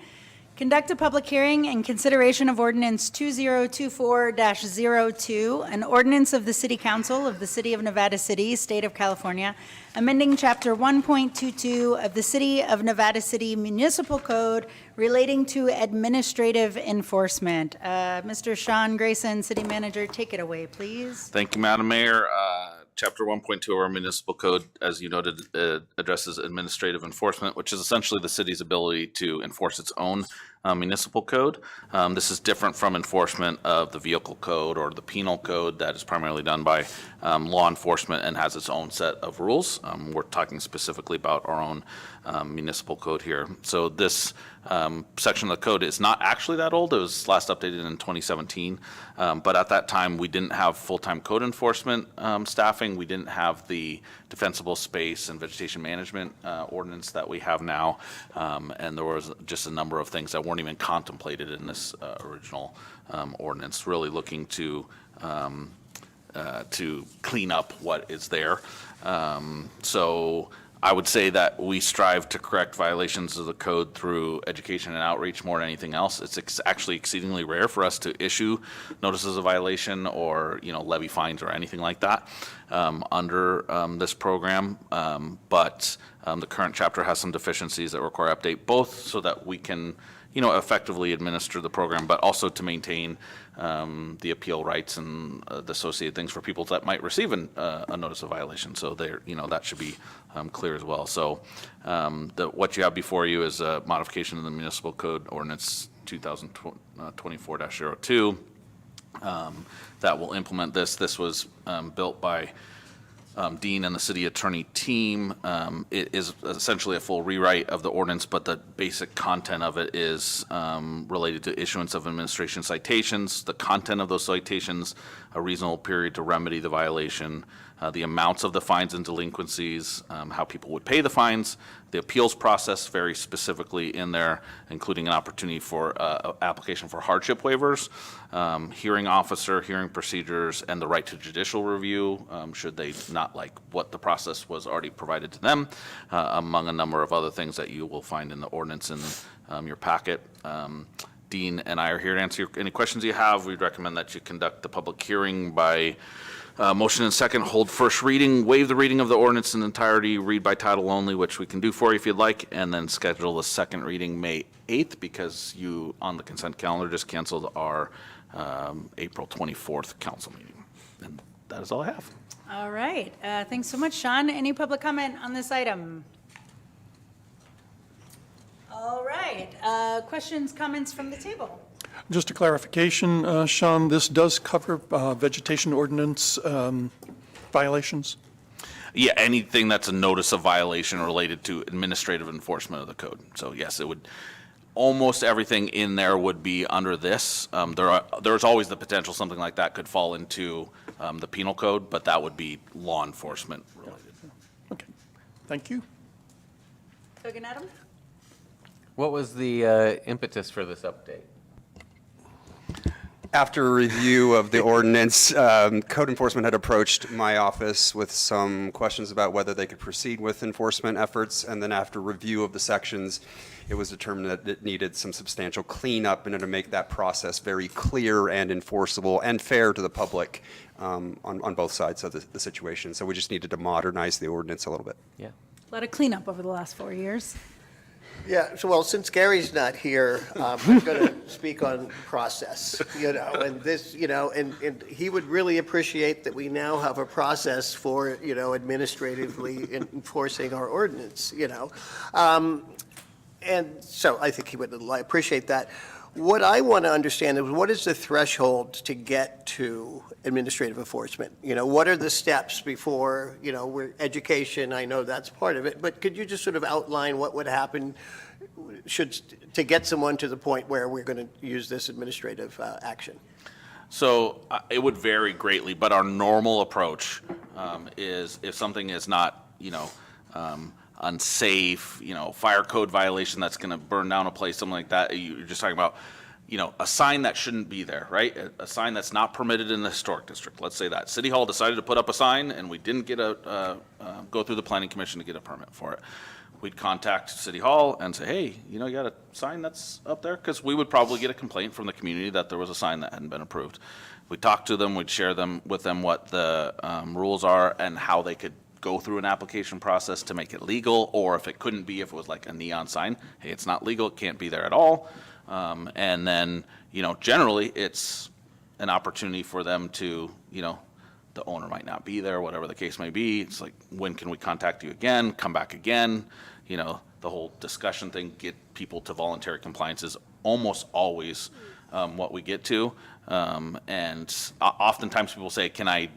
Speaker 1: Conduct a public hearing in consideration of ordinance 2024-02, an ordinance of the City Council of the City of Nevada City, State of California, amending Chapter 1.22 of the City of Nevada City Municipal Code relating to administrative enforcement. Mr. Sean Grayson, City Manager, take it away, please.
Speaker 14: Thank you, Madam Mayor. Chapter 1.2 of our municipal code, as you noted, addresses administrative enforcement, which is essentially the city's ability to enforce its own municipal code. This is different from enforcement of the vehicle code or the penal code that is primarily done by law enforcement and has its own set of rules. We're talking specifically about our own municipal code here. So this section of the code is not actually that old. It was last updated in 2017. But at that time, we didn't have full-time code enforcement staffing. We didn't have the defensible space and vegetation management ordinance that we have now. And there was just a number of things that weren't even contemplated in this original ordinance, really looking to clean up what is there. So I would say that we strive to correct violations of the code through education and outreach more than anything else. It's actually exceedingly rare for us to issue notices of violation or, levy fines or anything like that under this program. But the current chapter has some deficiencies that require update, both so that we can, effectively administer the program, but also to maintain the appeal rights and the associated things for people that might receive a notice of violation. So there, that should be clear as well. So what you have before you is a modification of the municipal code ordinance 2024-02 that will implement this. This was built by Dean and the city attorney team. It is essentially a full rewrite of the ordinance, but the basic content of it is related to issuance of administration citations, the content of those citations, a reasonable period to remedy the violation, the amounts of the fines and delinquencies, how people would pay the fines, the appeals process very specifically in there, including an opportunity for application for hardship waivers, hearing officer, hearing procedures, and the right to judicial review, should they not like what the process was already provided to them, among a number of other things that you will find in the ordinance in your packet. Dean and I are here to answer any questions you have. We'd recommend that you conduct the public hearing by motion and second, hold first reading, waive the reading of the ordinance in entirety, read by title only, which we can do for you if you'd like, and then schedule the second reading May 8th because you, on the consent calendar, just canceled our April 24th council meeting. And that is all I have.
Speaker 1: All right. Thanks so much, Sean. Any public comment on this item? All right. Questions, comments from the table?
Speaker 15: Just a clarification, Sean, this does cover vegetation ordinance violations?
Speaker 14: Yeah, anything that's a notice of violation related to administrative enforcement of the code. So yes, it would, almost everything in there would be under this. There's always the potential something like that could fall into the penal code, but that would be law enforcement related.
Speaker 15: Okay, thank you.
Speaker 1: Token Adam?
Speaker 3: What was the impetus for this update?
Speaker 2: After a review of the ordinance, code enforcement had approached my office with some questions about whether they could proceed with enforcement efforts. And then after review of the sections, it was determined that it needed some substantial cleanup in order to make that process very clear and enforceable and fair to the public on both sides of the situation. So we just needed to modernize the ordinance a little bit.
Speaker 3: Yeah.
Speaker 1: A lot of cleanup over the last 4 years.
Speaker 4: Yeah, so, well, since Gary's not here, I'm going to speak on process, and this, and he would really appreciate that we now have a process for, administratively enforcing our ordinance, and so I think he would appreciate that. What I want to understand is what is the threshold to get to administrative enforcement? What are the steps before, education, I know that's part of it, but could you just sort of outline what would happen to get someone to the point where we're going to use this administrative action?
Speaker 14: So it would vary greatly, but our normal approach is if something is not, unsafe, fire code violation that's going to burn down a place, something like that. You're just talking about, a sign that shouldn't be there, right? A sign that's not permitted in the historic district. Let's say that City Hall decided to put up a sign and we didn't get go through the planning commission to get a permit for it. We'd contact City Hall and say, hey, you got a sign that's up there? Because we would probably get a complaint from the community that there was a sign that hadn't been approved. We'd talk to them, we'd share with them what the rules are and how they could go through an application process to make it legal, or if it couldn't be, if it was like a neon sign, hey, it's not legal, it can't be there at all. And then, generally it's an opportunity for them to, the owner might not be there, whatever the case may be. It's like, when can we contact you again? Come back again. The whole discussion thing, get people to voluntary compliance is almost always what we get to. And oftentimes people say, can I,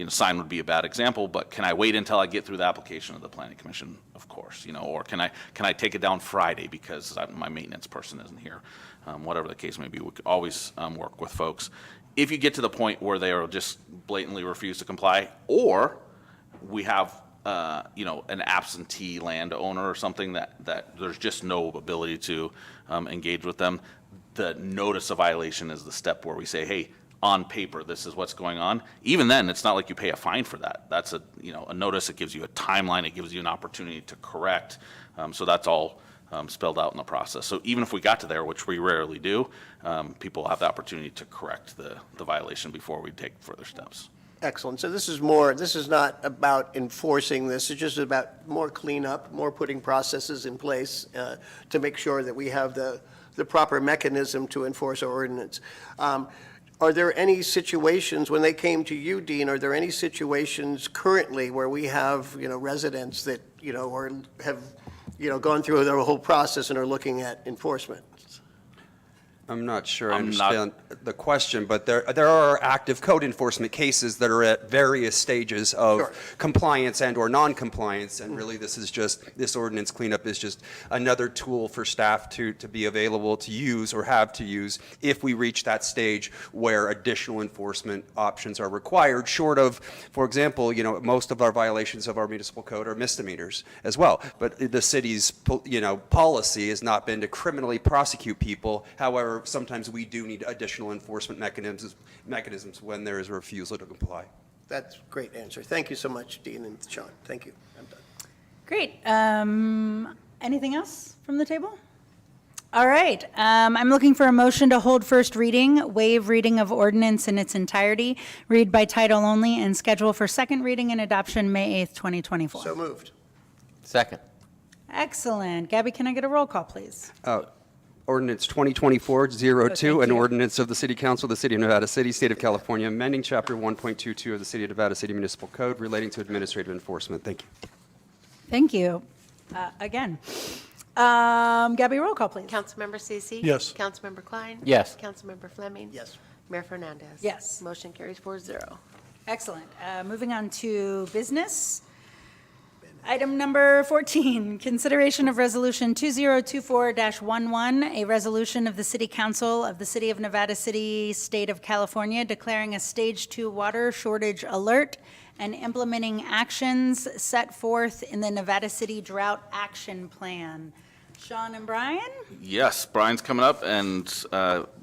Speaker 14: sign would be a bad example, but can I wait until I get through the application of the planning commission? Of course, or can I take it down Friday because my maintenance person isn't here? Whatever the case may be, we could always work with folks. If you get to the point where they are just blatantly refuse to comply, or we have an absentee landowner or something that there's just no ability to engage with them, the notice of violation is the step where we say, hey, on paper, this is what's going on. Even then, it's not like you pay a fine for that. That's a notice. It gives you a timeline. It gives you an opportunity to correct. So that's all spelled out in the process. So even if we got to there, which we rarely do, people have the opportunity to correct the violation before we take further steps.
Speaker 4: Excellent. So this is not about enforcing this. It's just about more cleanup, more putting processes in place to make sure that we have the proper mechanism to enforce our ordinance. Are there any situations, when they came to you, Dean, are there any situations currently where we have, residents that, or have, gone through the whole process and are looking at enforcement?
Speaker 2: I'm not sure I understand the question, but there are active code enforcement cases that are at various stages of compliance and or non-compliance, and really this ordinance cleanup is just another tool for staff to be available to use or have to use if we reach that stage where additional enforcement options are required, short of, for example, most of our violations of our municipal code are misdemeanors as well, but the city's, policy has not been to criminally prosecute people. However, sometimes we do need additional enforcement mechanisms when there is a refusal to comply.
Speaker 4: That's a great answer. Thank you so much, Dean and Sean. Thank you. I'm done.
Speaker 1: Great. Anything else from the table? All right. I'm looking for a motion to hold first reading, waive reading of ordinance in its entirety, read by title only, and schedule for second reading and adoption May 8th, 2024.
Speaker 4: So moved.
Speaker 3: Second.
Speaker 1: Excellent. Gabby, can I get a roll call, please?
Speaker 2: Ordinance 2024-02, an ordinance of the City Council of the City of Nevada City, State of California, amending Chapter 1.22 of the City of Nevada City Municipal Code relating to administrative enforcement. Thank you.
Speaker 1: Thank you. Again. Gabby, roll call, please.
Speaker 5: Councilmember Ceci?
Speaker 15: Yes.
Speaker 5: Councilmember Klein?
Speaker 3: Yes.
Speaker 5: Councilmember Fleming?
Speaker 4: Yes.
Speaker 5: Mayor Fernandez?
Speaker 1: Yes.
Speaker 5: Motion carries 4-0.
Speaker 1: Excellent. Moving on to business. Item number 14, consideration of resolution 2024-11, a resolution of the City Council of the City of Nevada City, State of California, declaring a Stage 2 water shortage alert and implementing actions set forth in the Nevada City Drought Action Plan. Sean and Brian?
Speaker 14: Yes, Brian's coming up and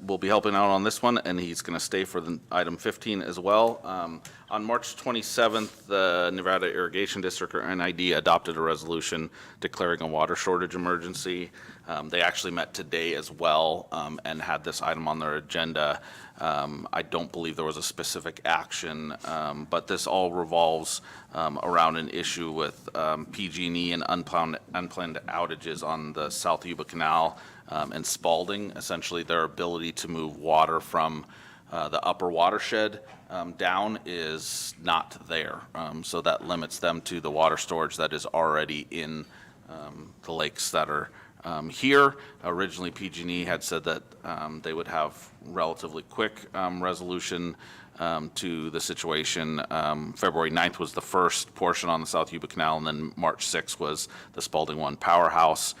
Speaker 14: will be helping out on this one, and he's going to stay for the item 15 as well. On March 27th, the Nevada Irrigation District, or NID, adopted a resolution declaring a water shortage emergency. They actually met today as well and had this item on their agenda. I don't believe there was a specific action, but this all revolves around an issue with PG&E and unplanned outages on the South Yuba Canal and Spalding. Essentially, their ability to move water from the upper watershed down is not there. So that limits them to the water storage that is already in the lakes that are here. Originally, PG&E had said that they would have relatively quick resolution to the situation. February 9th was the first portion on the South Yuba Canal, and then March 6th was the Spalding 1 powerhouse.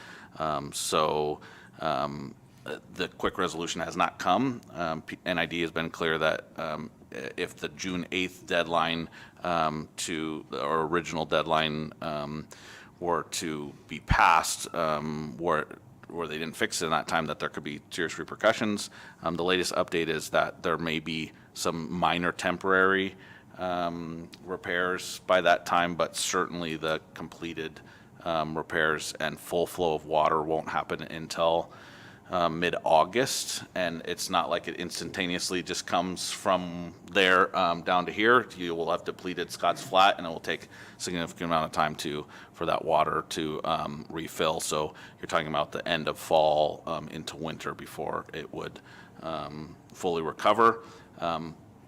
Speaker 14: The quick resolution has not come. NID has been clear that if the June 8th deadline to our original deadline were to be passed, where they didn't fix it in that time, that there could be serious repercussions. The latest update is that there may be some minor temporary repairs by that time, but certainly the completed repairs and full flow of water won't happen until mid-August, and it's not like it instantaneously just comes from there down to here. You will have depleted Scotts Flat, and it will take a significant amount of time for that water to refill. So you're talking about the end of fall into winter before it would fully recover.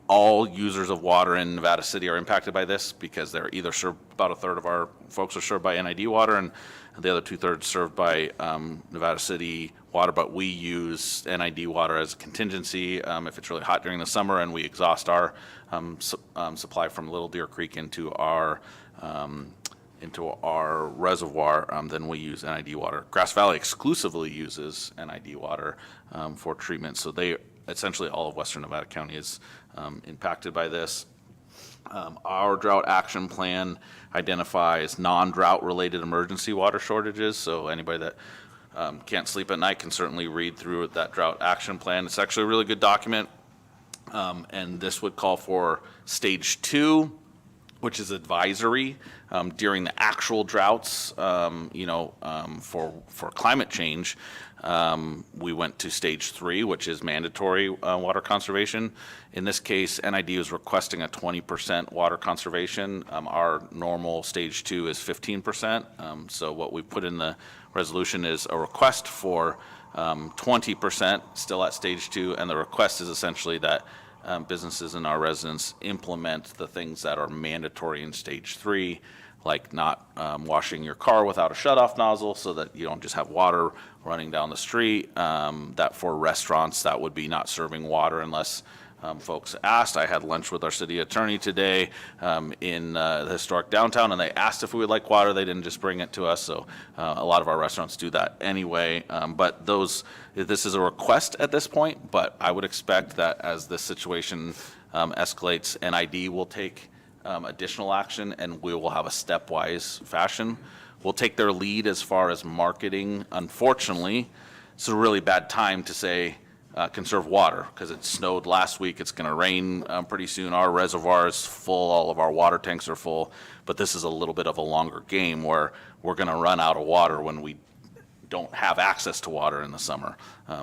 Speaker 14: All users of water in Nevada City are impacted by this because they're either served, about a third of our folks are served by NID water, and the other 2/3 served by Nevada City water, but we use NID water as a contingency if it's really hot during the summer and we exhaust our supply from Little Deer Creek into our reservoir, then we use NID water. Grass Valley exclusively uses NID water for treatment, so essentially all of Western Nevada County is impacted by this. Our drought action plan identifies non-drought related emergency water shortages, so anybody that can't sleep at night can certainly read through that drought action plan. It's actually a really good document, and this would call for stage 2, which is advisory during the actual droughts. For climate change, we went to stage 3, which is mandatory water conservation. In this case, NID is requesting a 20% water conservation. Our normal stage 2 is 15%. So what we put in the resolution is a request for 20% still at stage 2, and the request is essentially that businesses and our residents implement the things that are mandatory in stage 3, like not washing your car without a shutoff nozzle so that you don't just have water running down the street. That for restaurants, that would be not serving water unless folks asked. I had lunch with our city attorney today in the historic downtown, and they asked if we would like water. They didn't just bring it to us, so a lot of our restaurants do that anyway. But this is a request at this point, but I would expect that as this situation escalates, NID will take additional action, and we will have a stepwise fashion. We'll take their lead as far as marketing. Unfortunately, it's a really bad time to say conserve water because it snowed last week. It's going to rain pretty soon. Our reservoir is full. All of our water tanks are full. But this is a little bit of a longer game where we're going to run out of water when we don't have access to water in the summer.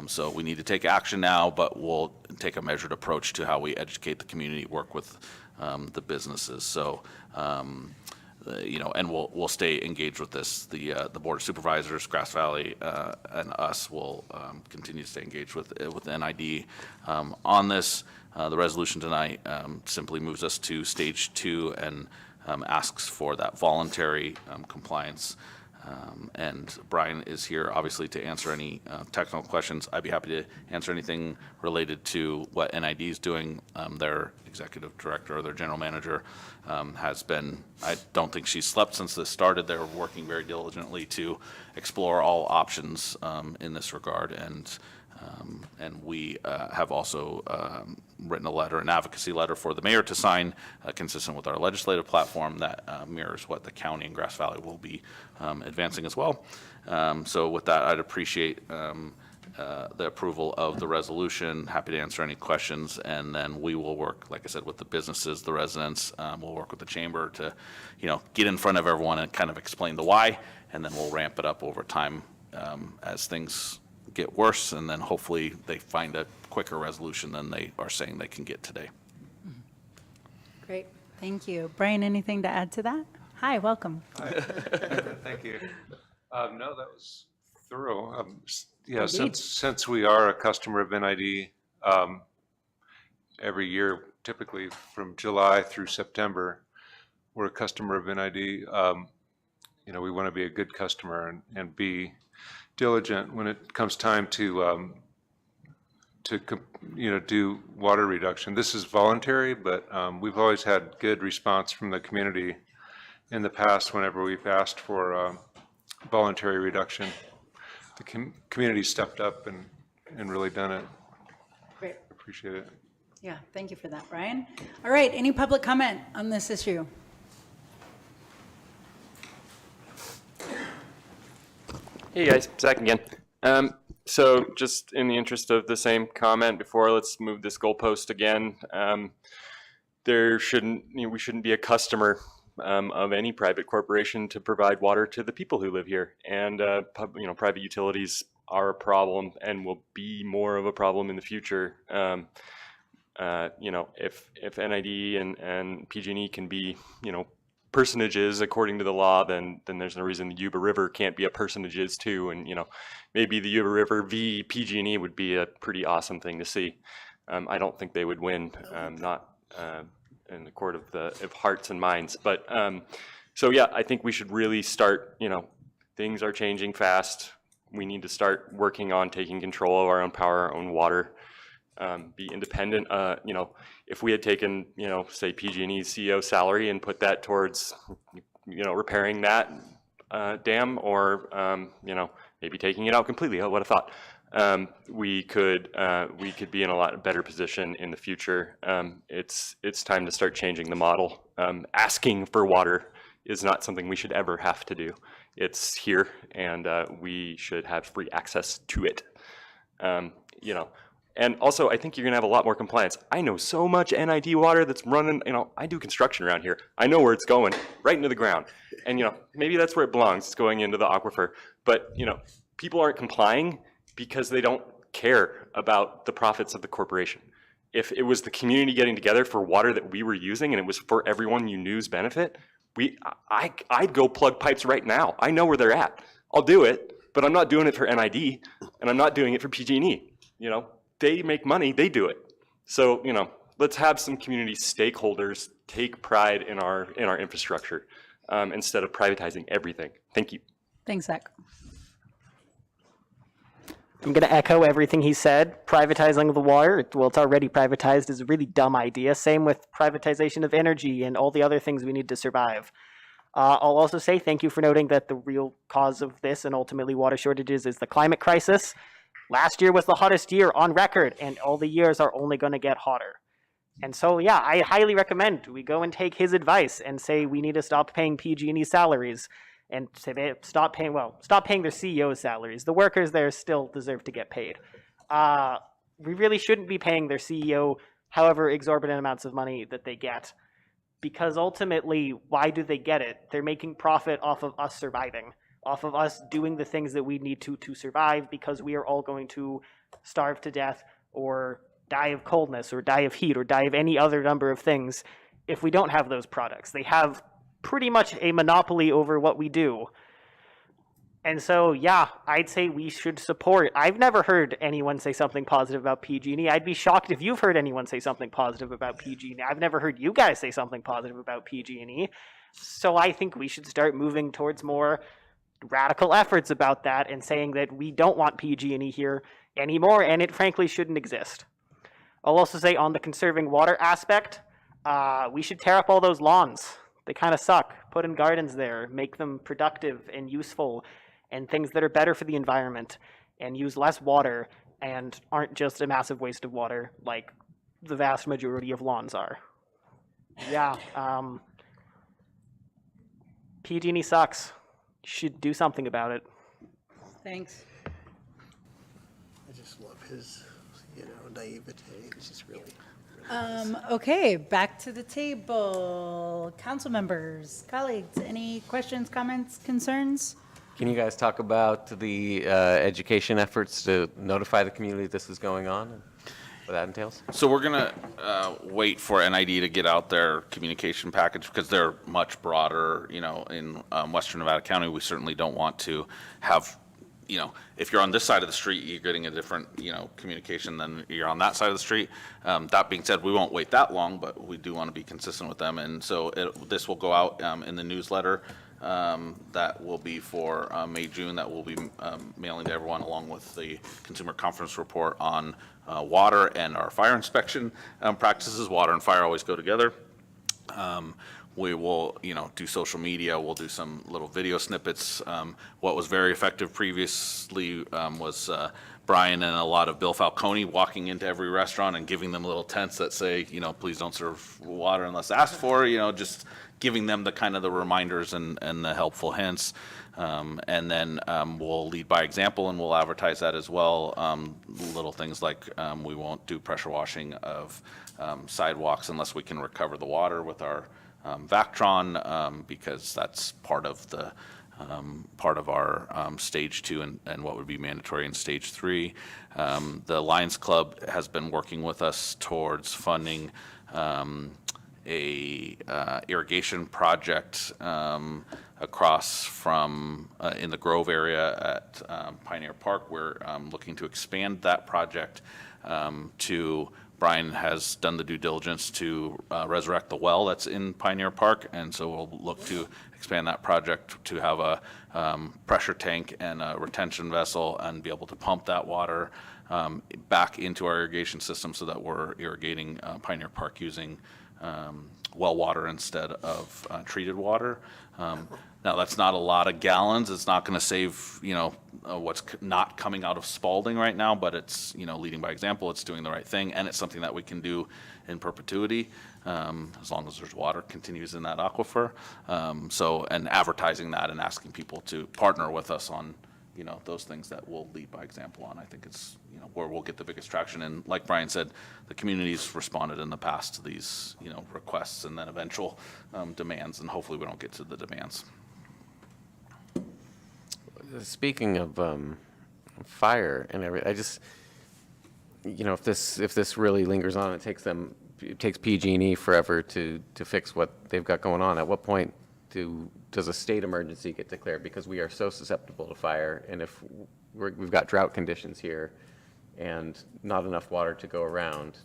Speaker 14: So we need to take action now, but we'll take a measured approach to how we educate the community, work with the businesses. So, and we'll stay engaged with this. The Board of Supervisors, Grass Valley, and us will continue to stay engaged with NID on this. The resolution tonight simply moves us to stage 2 and asks for that voluntary compliance. And Brian is here, obviously, to answer any technical questions. I'd be happy to answer anything related to what NID is doing. Their executive director or their general manager has been, I don't think she's slept since this started. They're working very diligently to explore all options in this regard. And And we have also written a letter, an advocacy letter for the mayor to sign, consistent with our legislative platform that mirrors what the county and Grass Valley will be advancing as well. So with that, I'd appreciate the approval of the resolution. Happy to answer any questions, and then we will work, like I said, with the businesses, the residents. We'll work with the chamber to, get in front of everyone and kind of explain the why, and then we'll ramp it up over time as things get worse, and then hopefully they find a quicker resolution than they are saying they can get today.
Speaker 1: Great, thank you. Brian, anything to add to that? Hi, welcome.
Speaker 16: Thank you. No, that was thorough. Yeah,
Speaker 1: Indeed.
Speaker 16: since we are a customer of NID, every year, typically from July through September, we're a customer of NID. We want to be a good customer and be diligent when it comes time to do water reduction. This is voluntary, but we've always had good response from the community in the past whenever we've asked for voluntary reduction. The community stepped up and really done it.
Speaker 1: Great.
Speaker 16: Appreciate it.
Speaker 1: Yeah, thank you for that, Brian. All right, any public comment on this issue?
Speaker 8: Hey guys, Zach again. So just in the interest of the same comment before, let's move this goalpost again. We shouldn't be a customer of any private corporation to provide water to the people who live here. And private utilities are a problem and will be more of a problem in the future. If NID and PG&E can be, personages according to the law, then there's no reason the Yuba River can't be a personages too. And maybe the Yuba River v. PG&E would be a pretty awesome thing to see. I don't think they would win, not in the court of hearts and minds. But so yeah, I think we should really start. Things are changing fast. We need to start working on taking control of our own power, our own water. Be independent. If we had taken, say PG&E's CEO salary and put that towards, repairing that dam, or maybe taking it out completely. Oh, what a thought! We could be in a lot better position in the future. It's time to start changing the model. Asking for water is not something we should ever have to do. It's here, and we should have free access to it. And also, I think you're gonna have a lot more compliance. I know so much NID water that's running, I do construction around here. I know where it's going, right into the ground. And maybe that's where it belongs, it's going into the aquifer. But people aren't complying because they don't care about the profits of the corporation. If it was the community getting together for water that we were using and it was for everyone you knew's benefit, I'd go plug pipes right now. I know where they're at. I'll do it, but I'm not doing it for NID, and I'm not doing it for PG&E. They make money, they do it. So, let's have some community stakeholders take pride in our infrastructure instead of privatizing everything. Thank you.
Speaker 1: Thanks, Zach.
Speaker 10: I'm going to echo everything he said. Privatizing the water, it's already privatized, is a really dumb idea. Same with privatization of energy and all the other things we need to survive. I'll also say thank you for noting that the real cause of this and ultimately water shortages is the climate crisis. Last year was the hottest year on record, and all the years are only going to get hotter. And so, yeah, I highly recommend we go and take his advice and say we need to stop paying PG&E salaries and say they stop paying their CEO's salaries. The workers there still deserve to get paid. We really shouldn't be paying their CEO however exorbitant amounts of money that they get, because ultimately, why do they get it? They're making profit off of us surviving, off of us doing the things that we need to survive, because we are all going to starve to death or die of coldness or die of heat or die of any other number of things if we don't have those products. They have pretty much a monopoly over what we do. And so, yeah, I'd say we should support. I've never heard anyone say something positive about PG&E. I'd be shocked if you've heard anyone say something positive about PG&E. I've never heard you guys say something positive about PG&E. So I think we should start moving towards more radical efforts about that and saying that we don't want PG&E here anymore, and it frankly shouldn't exist. I'll also say on the conserving water aspect, we should tear up all those lawns. They kind of suck. Put in gardens there, make them productive and useful and things that are better for the environment, and use less water and aren't just a massive waste of water like the vast majority of lawns are. Yeah, PG&E sucks. You should do something about it.
Speaker 1: Thanks.
Speaker 4: I just love his, naivete. It's just really.
Speaker 1: Okay, back to the table. Council members, colleagues, any questions, comments, concerns?
Speaker 3: Can you guys talk about the education efforts to notify the community this is going on and what that entails?
Speaker 14: So we're going to wait for NID to get out their communication package because they're much broader, in Western Nevada County. We certainly don't want to have, if you're on this side of the street, you're getting a different, communication than you're on that side of the street. That being said, we won't wait that long, but we do want to be consistent with them. And so this will go out in the newsletter. That will be for May, June, that will be mailing to everyone along with the consumer conference report on water and our fire inspection practices. Water and fire always go together. We will, do social media. We'll do some little video snippets. What was very effective previously was Brian and a lot of Bill Falcone walking into every restaurant and giving them little tents that say, please don't serve water unless asked for, just giving them the kind of the reminders and the helpful hints. And then we'll lead by example and we'll advertise that as well. Little things like we won't do pressure washing of sidewalks unless we can recover the water with our Vactron, because that's part of the our stage 2 and what would be mandatory in stage 3. The Lions Club has been working with us towards funding a irrigation project across from in the Grove area at Pioneer Park. We're looking to expand that project to Brian has done the due diligence to resurrect the well that's in Pioneer Park, and so we'll look to expand that project to have a pressure tank and a retention vessel and be able to pump that water back into our irrigation system so that we're irrigating Pioneer Park using well water instead of treated water. Now, that's not a lot of gallons. It's not going to save, what's not coming out of Spalding right now, but it's, leading by example. It's doing the right thing, and it's something that we can do in perpetuity as long as there's water continues in that aquifer. And advertising that and asking people to partner with us on, those things that we'll lead by example on. I think it's, where we'll get the biggest traction. And like Brian said, the community's responded in the past to these, requests and then eventual demands, and hopefully we don't get to the demands.
Speaker 3: Speaking of fire and everything, I just, if this really lingers on, it takes PG&E forever to fix what they've got going on. At what point does a state emergency get declared? Because we are so susceptible to fire, and if we've got drought conditions here and not enough water to go around,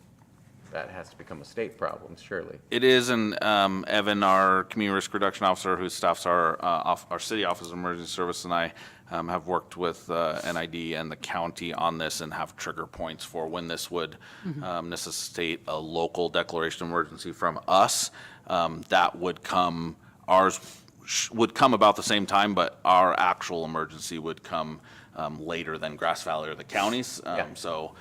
Speaker 3: that has to become a state problem, surely.
Speaker 14: It is, and Evan, our community risk reduction officer, who staffs our city office of emergency service, and I have worked with NID and the county on this and have trigger points for when this would necessitate a local declaration of emergency from us. That would come, ours would come about the same time, but our actual emergency would come later than Grass Valley or the counties. But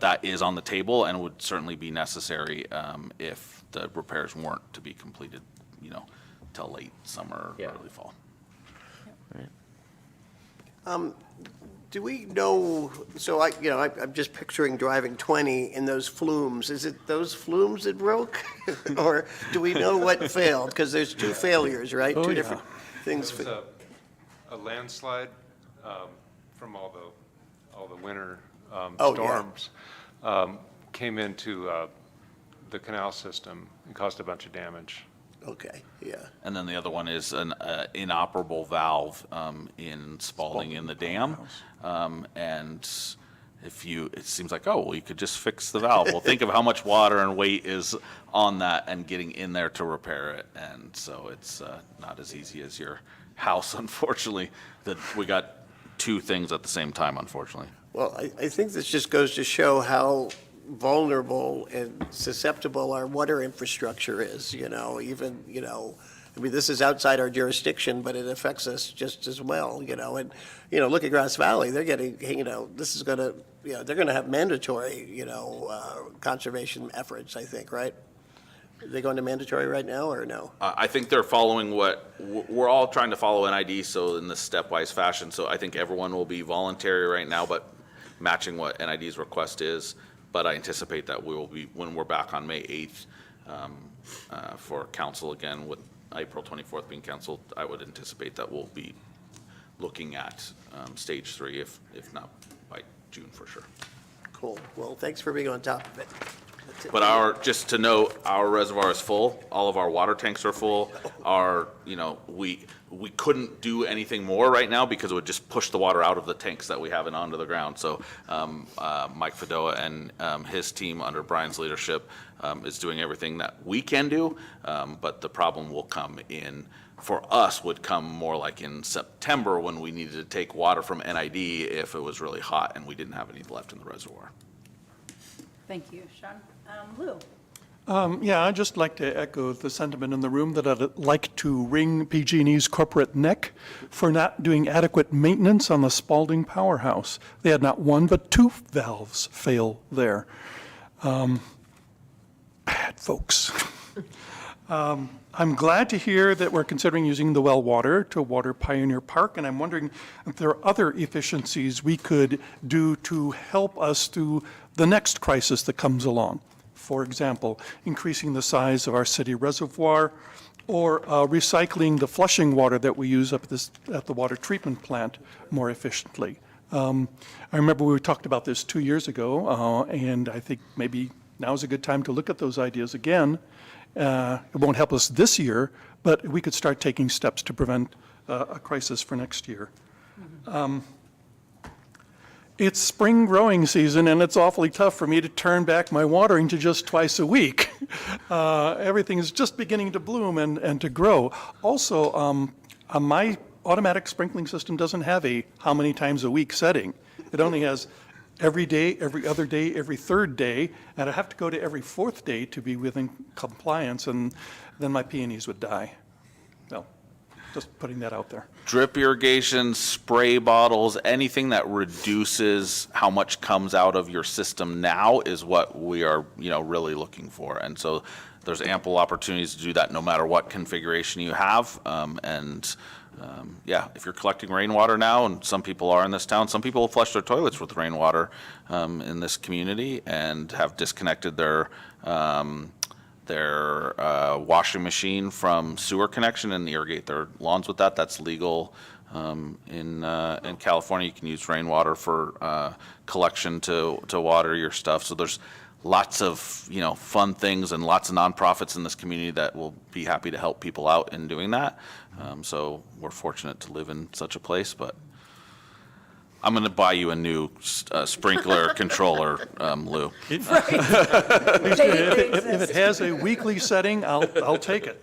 Speaker 14: that is on the table and would certainly be necessary if the repairs weren't to be completed, till late summer, early fall.
Speaker 4: Do we know, so I'm just picturing driving 20 in those flumes. Is it those flumes that broke? Or do we know what failed? Because there's two failures, right? Two different things.
Speaker 16: There was a landslide from all the winter storms came into the canal system and caused a bunch of damage.
Speaker 4: Okay, yeah.
Speaker 14: And then the other one is an inoperable valve in Spalding in the dam. And it seems like, you could just fix the valve. Well, think of how much water and weight is on that and getting in there to repair it. And so it's not as easy as your house, unfortunately. That we got two things at the same time, unfortunately.
Speaker 4: Well, I think this just goes to show how vulnerable and susceptible our water infrastructure is, even, I mean, this is outside our jurisdiction, but it affects us just as well, and, look at Grass Valley, they're getting, this is gonna, they're gonna have mandatory, conservation efforts, I think, right? Are they going to mandatory right now, or no?
Speaker 14: I think they're following we're all trying to follow NID, so in this stepwise fashion. So I think everyone will be voluntary right now, but matching what NID's request is. But I anticipate that we will be, when we're back on May 8th for council again, with April 24th being council, I would anticipate that we'll be looking at stage 3, if not by June for sure.
Speaker 4: Cool. Well, thanks for being on top of it.
Speaker 14: But just to note, our reservoir is full. All of our water tanks are full. We couldn't do anything more right now because it would just push the water out of the tanks that we have and onto the ground. So Mike Fedoa and his team under Brian's leadership is doing everything that we can do. But the problem will come for us, would come more like in September when we needed to take water from NID if it was really hot and we didn't have any left in the reservoir.
Speaker 1: Thank you, Sean. Lou?
Speaker 15: Yeah, I'd just like to echo the sentiment in the room that I'd like to wring PG&E's corporate neck for not doing adequate maintenance on the Spalding powerhouse. They had not one but 2 valves fail there. Bad folks. I'm glad to hear that we're considering using the well water to water Pioneer Park, and I'm wondering if there are other efficiencies we could do to help us through the next crisis that comes along. For example, increasing the size of our city reservoir, or recycling the flushing water that we use up at the water treatment plant more efficiently. I remember we talked about this 2 years ago, and I think maybe now is a good time to look at those ideas again. It won't help us this year, but we could start taking steps to prevent a crisis for next year. It's spring growing season, and it's awfully tough for me to turn back my watering to just twice a week. Everything is just beginning to bloom and to grow. Also, my automatic sprinkling system doesn't have a how many times a week setting. It only has every day, every other day, every third day, and I have to go to every 4th day to be within compliance, and then my peonies would die. Well, just putting that out there.
Speaker 14: Drip irrigation, spray bottles, anything that reduces how much comes out of your system now is what we are, really looking for. And so there's ample opportunities to do that no matter what configuration you have. If you're collecting rainwater now, and some people are in this town, some people will flush their toilets with rainwater in this community and have disconnected their washing machine from sewer connection and irrigate their lawns with that. That's legal in California. You can use rainwater for collection to water your stuff. So there's lots of fun things and lots of nonprofits in this community that will be happy to help people out in doing that. So we're fortunate to live in such a place, but I'm going to buy you a new sprinkler controller, Lou.
Speaker 15: If it has a weekly setting, I'll take it.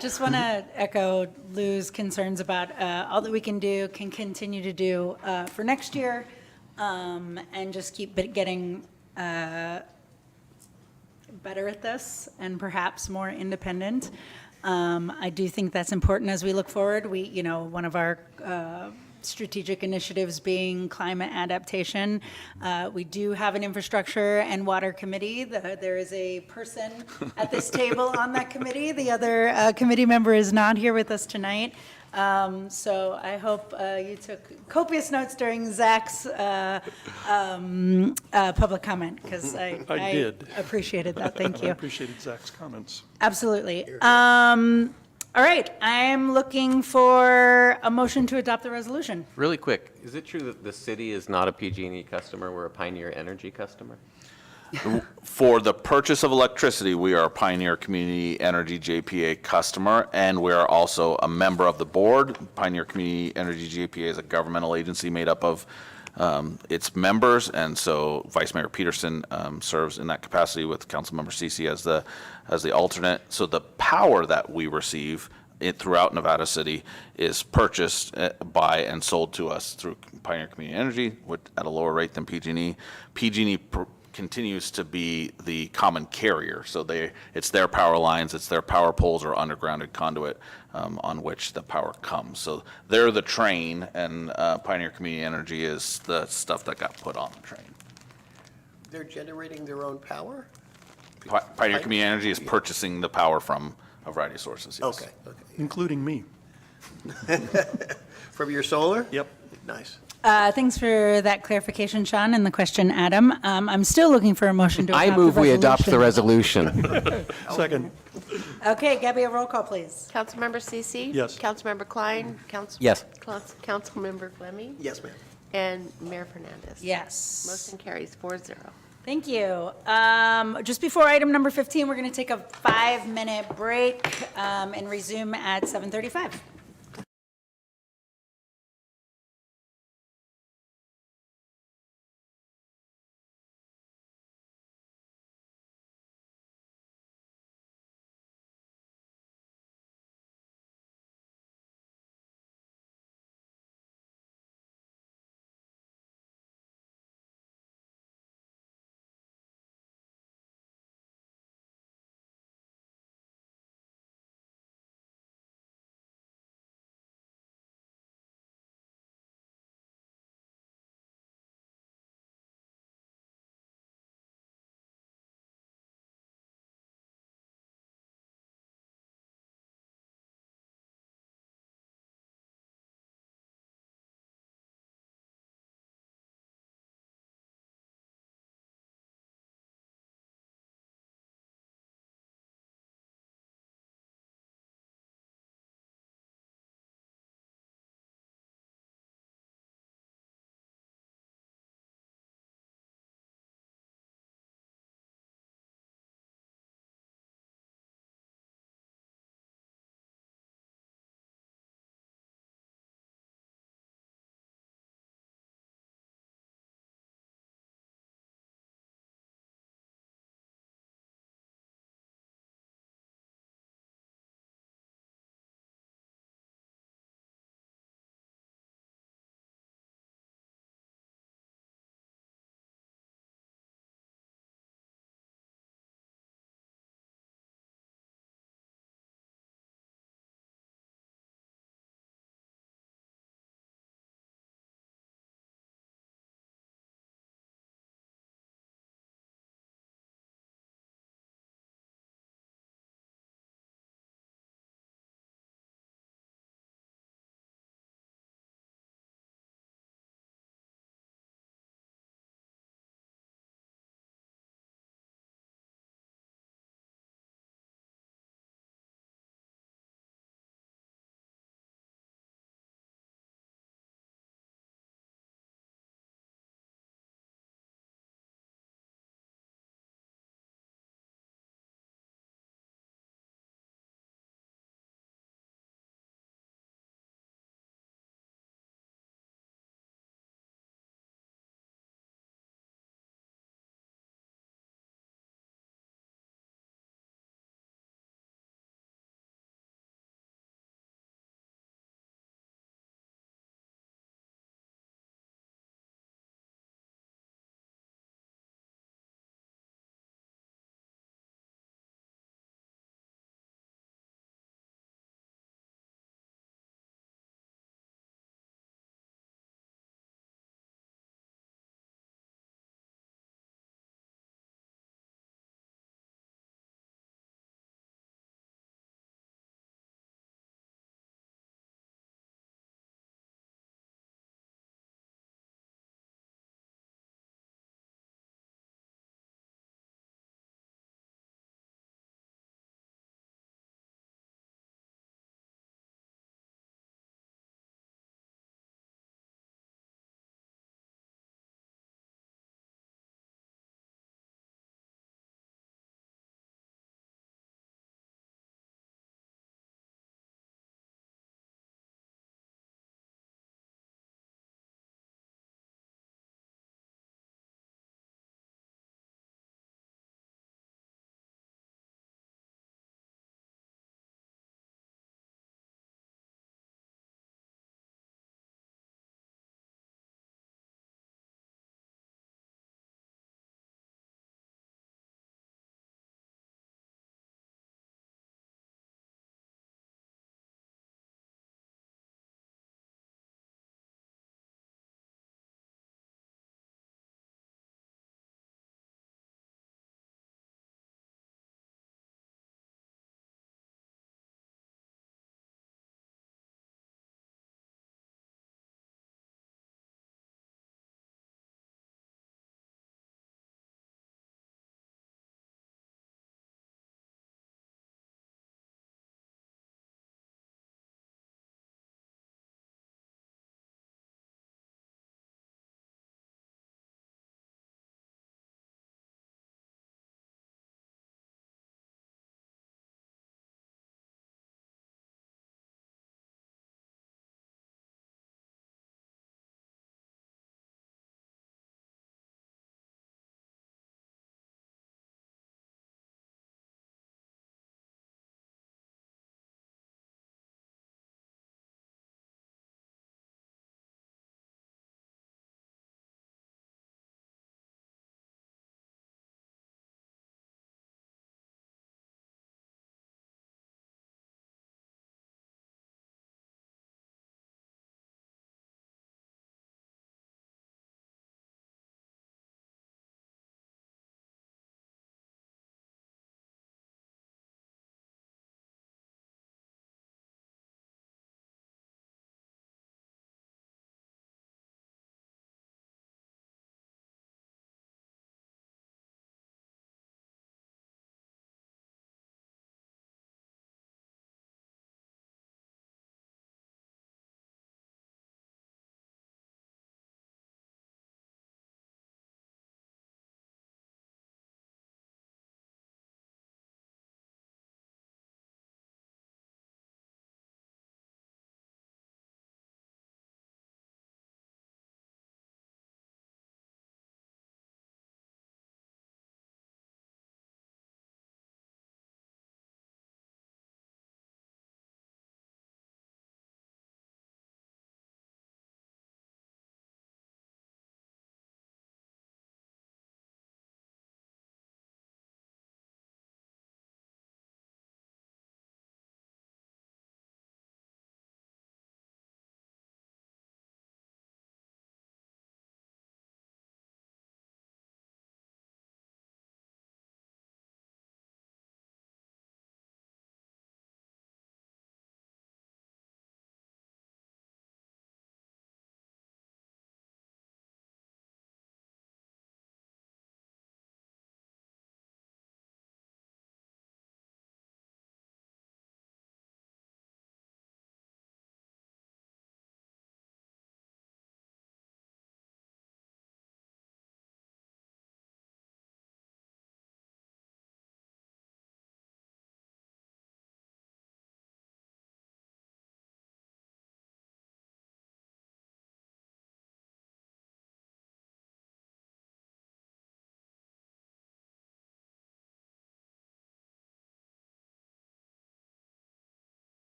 Speaker 1: Just want to echo Lou's concerns about all that we can continue to do for next year, and just keep getting better at this and perhaps more independent. I do think that's important as we look forward. One of our strategic initiatives being climate adaptation. We do have an infrastructure and water committee. There is a person at this table on that committee. The other committee member is not here with us tonight. So I hope you took copious notes during Zach's public comment, because I
Speaker 15: did.
Speaker 1: Appreciated that. Thank you.
Speaker 15: I appreciated Zach's comments.
Speaker 1: Absolutely. All right, I'm looking for a motion to adopt the resolution.
Speaker 3: Really quick, is it true that the city is not a PG&E customer, we're a Pioneer Energy customer?
Speaker 14: For the purchase of electricity, we are a Pioneer Community Energy JPA customer, and we are also a member of the board. Pioneer Community Energy JPA is a governmental agency made up of its members, and so Vice Mayor Peterson serves in that capacity with Councilmember Ceci as the alternate. So the power that we receive throughout Nevada City is purchased by and sold to us through Pioneer Community Energy at a lower rate than PG&E. PG&E continues to be the common carrier. So it's their power lines, it's their power poles or undergrounded conduit on which the power comes. So they're the train, and Pioneer Community Energy is the stuff that got put on the train.
Speaker 4: They're generating their own power?
Speaker 14: Pioneer Community Energy is purchasing the power from a variety of sources, yes.
Speaker 4: Okay, okay.
Speaker 15: Including me.
Speaker 4: From your solar?
Speaker 15: Yep.
Speaker 4: Nice.
Speaker 1: Thanks for that clarification, Sean, and the question, Adam. I'm still looking for a motion to adopt
Speaker 3: I
Speaker 1: the
Speaker 3: move we adopt the
Speaker 1: resolution.
Speaker 3: resolution.
Speaker 15: Second.
Speaker 1: Okay, Gabby, a roll call, please.
Speaker 5: Councilmember CC?
Speaker 15: Yes.
Speaker 5: Councilmember Klein?
Speaker 3: Yes.
Speaker 5: Councilmember Fleming?
Speaker 4: Yes, ma'am.
Speaker 5: And Mayor Fernandez?
Speaker 1: Yes.
Speaker 5: Motion carries 4-0.
Speaker 1: Thank you. Just before item number 15, we're going to take a 5-minute break and resume at 7:35.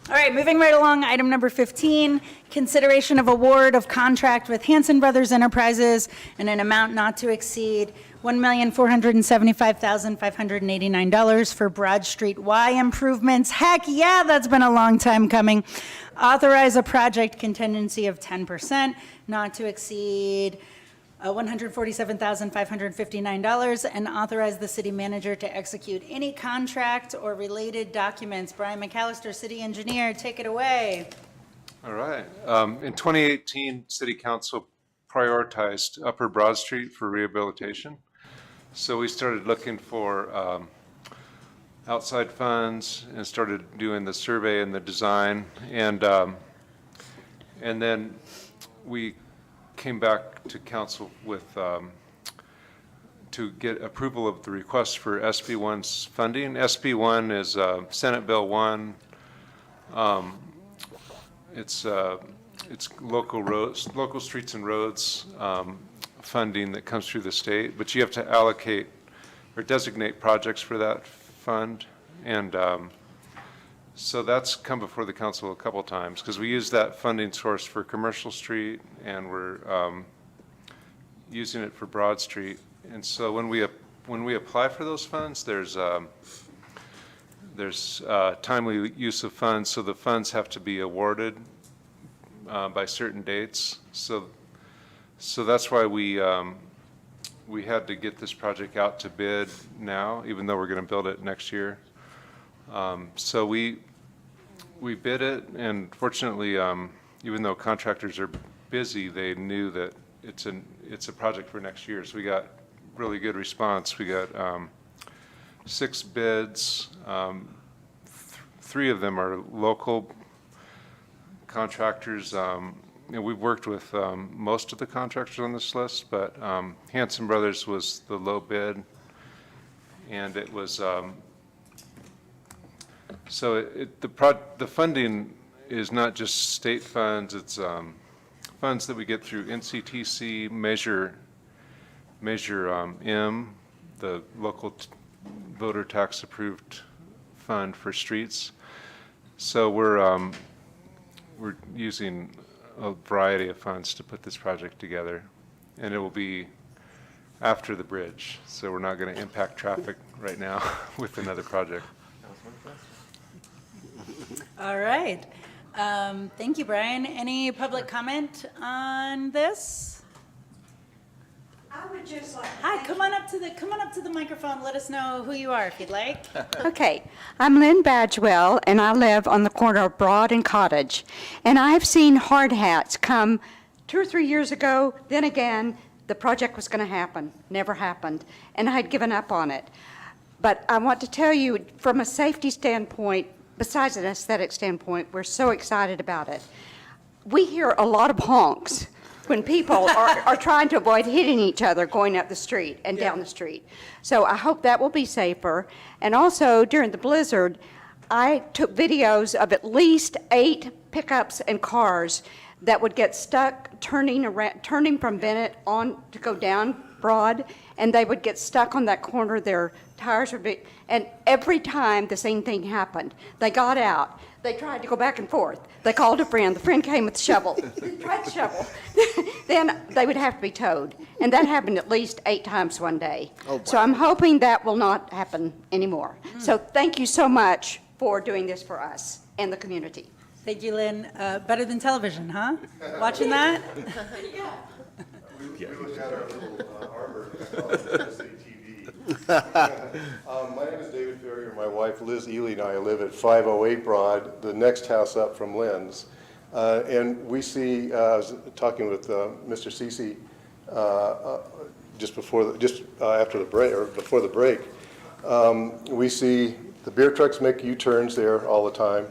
Speaker 1: All right, moving right along, item number 15, consideration of award of contract with Hanson Brothers Enterprises in an amount not to exceed $1,475,589 for Broad Street Y improvements. Heck yeah, that's been a long time coming. Authorize a project contingency of 10%, not to exceed $147,559, and authorize the city manager to execute any contract or related documents. Brian McAllister, city engineer, take it away.
Speaker 16: All right. In 2018, City Council prioritized Upper Broad Street for rehabilitation. So we started looking for outside funds and started doing the survey and the design. And then we came back to council with to get approval of the request for SB1's funding. SB1 is Senate Bill 1. It's local roads, local streets and roads funding that comes through the state, but you have to allocate or designate projects for that fund. And so that's come before the council a couple times because we use that funding source for Commercial Street and we're using it for Broad Street. And so when we apply for those funds, there's timely use of funds, so the funds have to be awarded by certain dates. So that's why we had to get this project out to bid now, even though we're going to build it next year. So we bid it, and fortunately, even though contractors are busy, they knew that it's a project for next year. So we got really good response. We got 6 bids. 3 of them are local contractors. We've worked with most of the contractors on this list, but Hanson Brothers was the low bid, and it was so the funding is not just state funds; it's funds that we get through NCTC, Measure M, the local voter tax approved fund for streets. So we're using a variety of funds to put this project together, and it will be after the bridge, so we're not going to impact traffic right now with another project.
Speaker 1: All right. Thank you, Brian. Any public comment on this?
Speaker 17: I would just like.
Speaker 1: Hi, come on up to the microphone. Let us know who you are if you'd like.
Speaker 17: Okay, I'm Lynn Badgewell, and I live on the corner of Broad and Cottage. And I've seen hard hats come 2 or 3 years ago, then again, the project was going to happen, never happened, and I had given up on it. But I want to tell you, from a safety standpoint, besides an aesthetic standpoint, we're so excited about it. We hear a lot of honks when people are trying to avoid hitting each other going up the street and down the street. So I hope that will be safer. And also, during the blizzard, I took videos of at least 8 pickups and cars that would get stuck turning from Bennett on to go down Broad, and they would get stuck on that corner. Their tires would be, and every time the same thing happened. They got out. They tried to go back and forth. They called a friend. The friend came with the shovel. Tried to shovel. Then they would have to be towed. And that happened at least 8 times one day. Oh, wow. So I'm hoping that will not happen anymore. So thank you so much for doing this for us and the community.
Speaker 1: Thank you, Lynn. Better than television, huh? Watching that?
Speaker 17: Yeah.
Speaker 18: We looked at our little armor city TV. My name is David Ferrier. My wife Liz Ely and I live at 508 Broad, the next house up from Lynn's. And we see, I was talking with Mr. Cece just after the break, or before the break. We see the beer trucks make U-turns there all the time.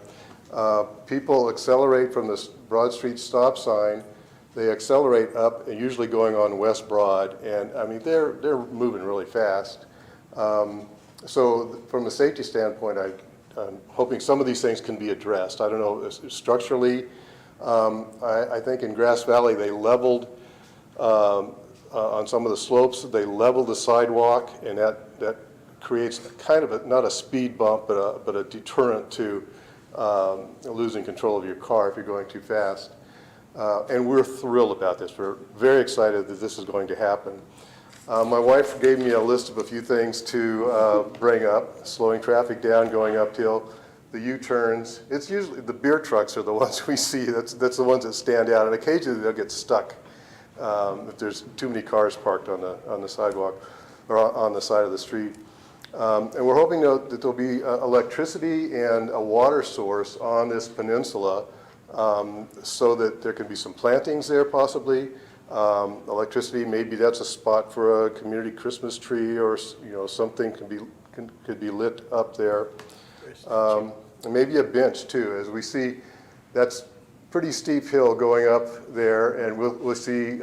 Speaker 18: People accelerate from the Broad Street stop sign. They accelerate up, and usually going on West Broad, and I mean they're moving really fast. So from a safety standpoint, I'm hoping some of these things can be addressed. I don't know structurally. I think in Grass Valley they leveled on some of the slopes. They leveled the sidewalk, and that creates kind of not a speed bump, but a deterrent to losing control of your car if you're going too fast. And we're thrilled about this. We're very excited that this is going to happen. My wife gave me a list of a few things to bring up: slowing traffic down, going uphill, the U-turns. It's usually the beer trucks are the ones we see. That's the ones that stand out, and occasionally they'll get stuck if there's too many cars parked on the sidewalk or on the side of the street. And we're hoping that there'll be electricity and a water source on this peninsula, so that there can be some plantings there possibly. Electricity, maybe that's a spot for a community Christmas tree, or something could be lit up there. And maybe a bench too, as we see that's pretty steep hill going up there, and we'll see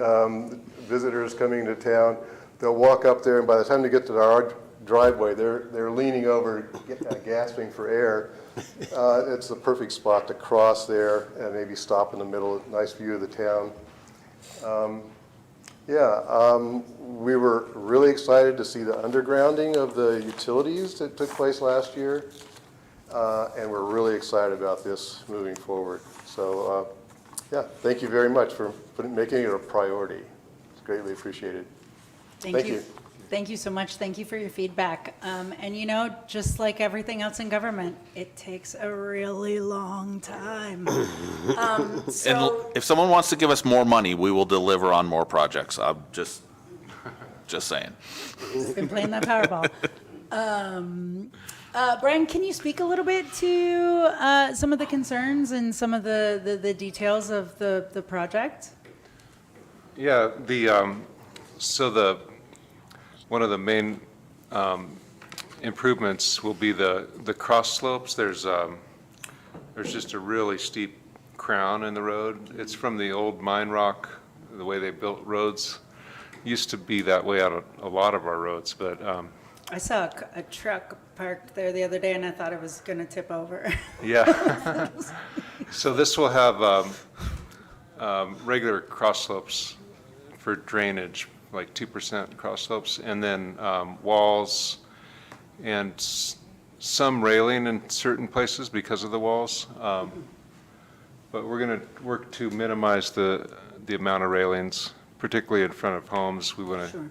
Speaker 18: visitors coming to town. They'll walk up there, and by the time they get to our driveway, they're leaning over, gasping for air. It's the perfect spot to cross there and maybe stop in the middle. Nice view of the town. We were really excited to see the undergrounding of the utilities that took place last year, and we're really excited about this moving forward. So, thank you very much for making it a priority. It's greatly appreciated.
Speaker 1: Thank you. Thank you so much. Thank you for your feedback. And just like everything else in government, it takes a really long time.
Speaker 14: And if someone wants to give us more money, we will deliver on more projects. I'm just saying.
Speaker 1: Been playing that Powerball. Brian, can you speak a little bit to some of the concerns and some of the details of the project?
Speaker 16: Yeah, one of the main improvements will be the cross slopes. There's just a really steep crown in the road. It's from the old mine rock, the way they built roads. Used to be that way on a lot of our roads, but
Speaker 1: I saw a truck parked there the other day, and I thought it was going to tip over.
Speaker 16: yeah. So this will have regular cross slopes for drainage, like 2% cross slopes, and then walls and some railing in certain places because of the walls. But we're going to work to minimize the amount of railings, particularly in front of homes. We want to,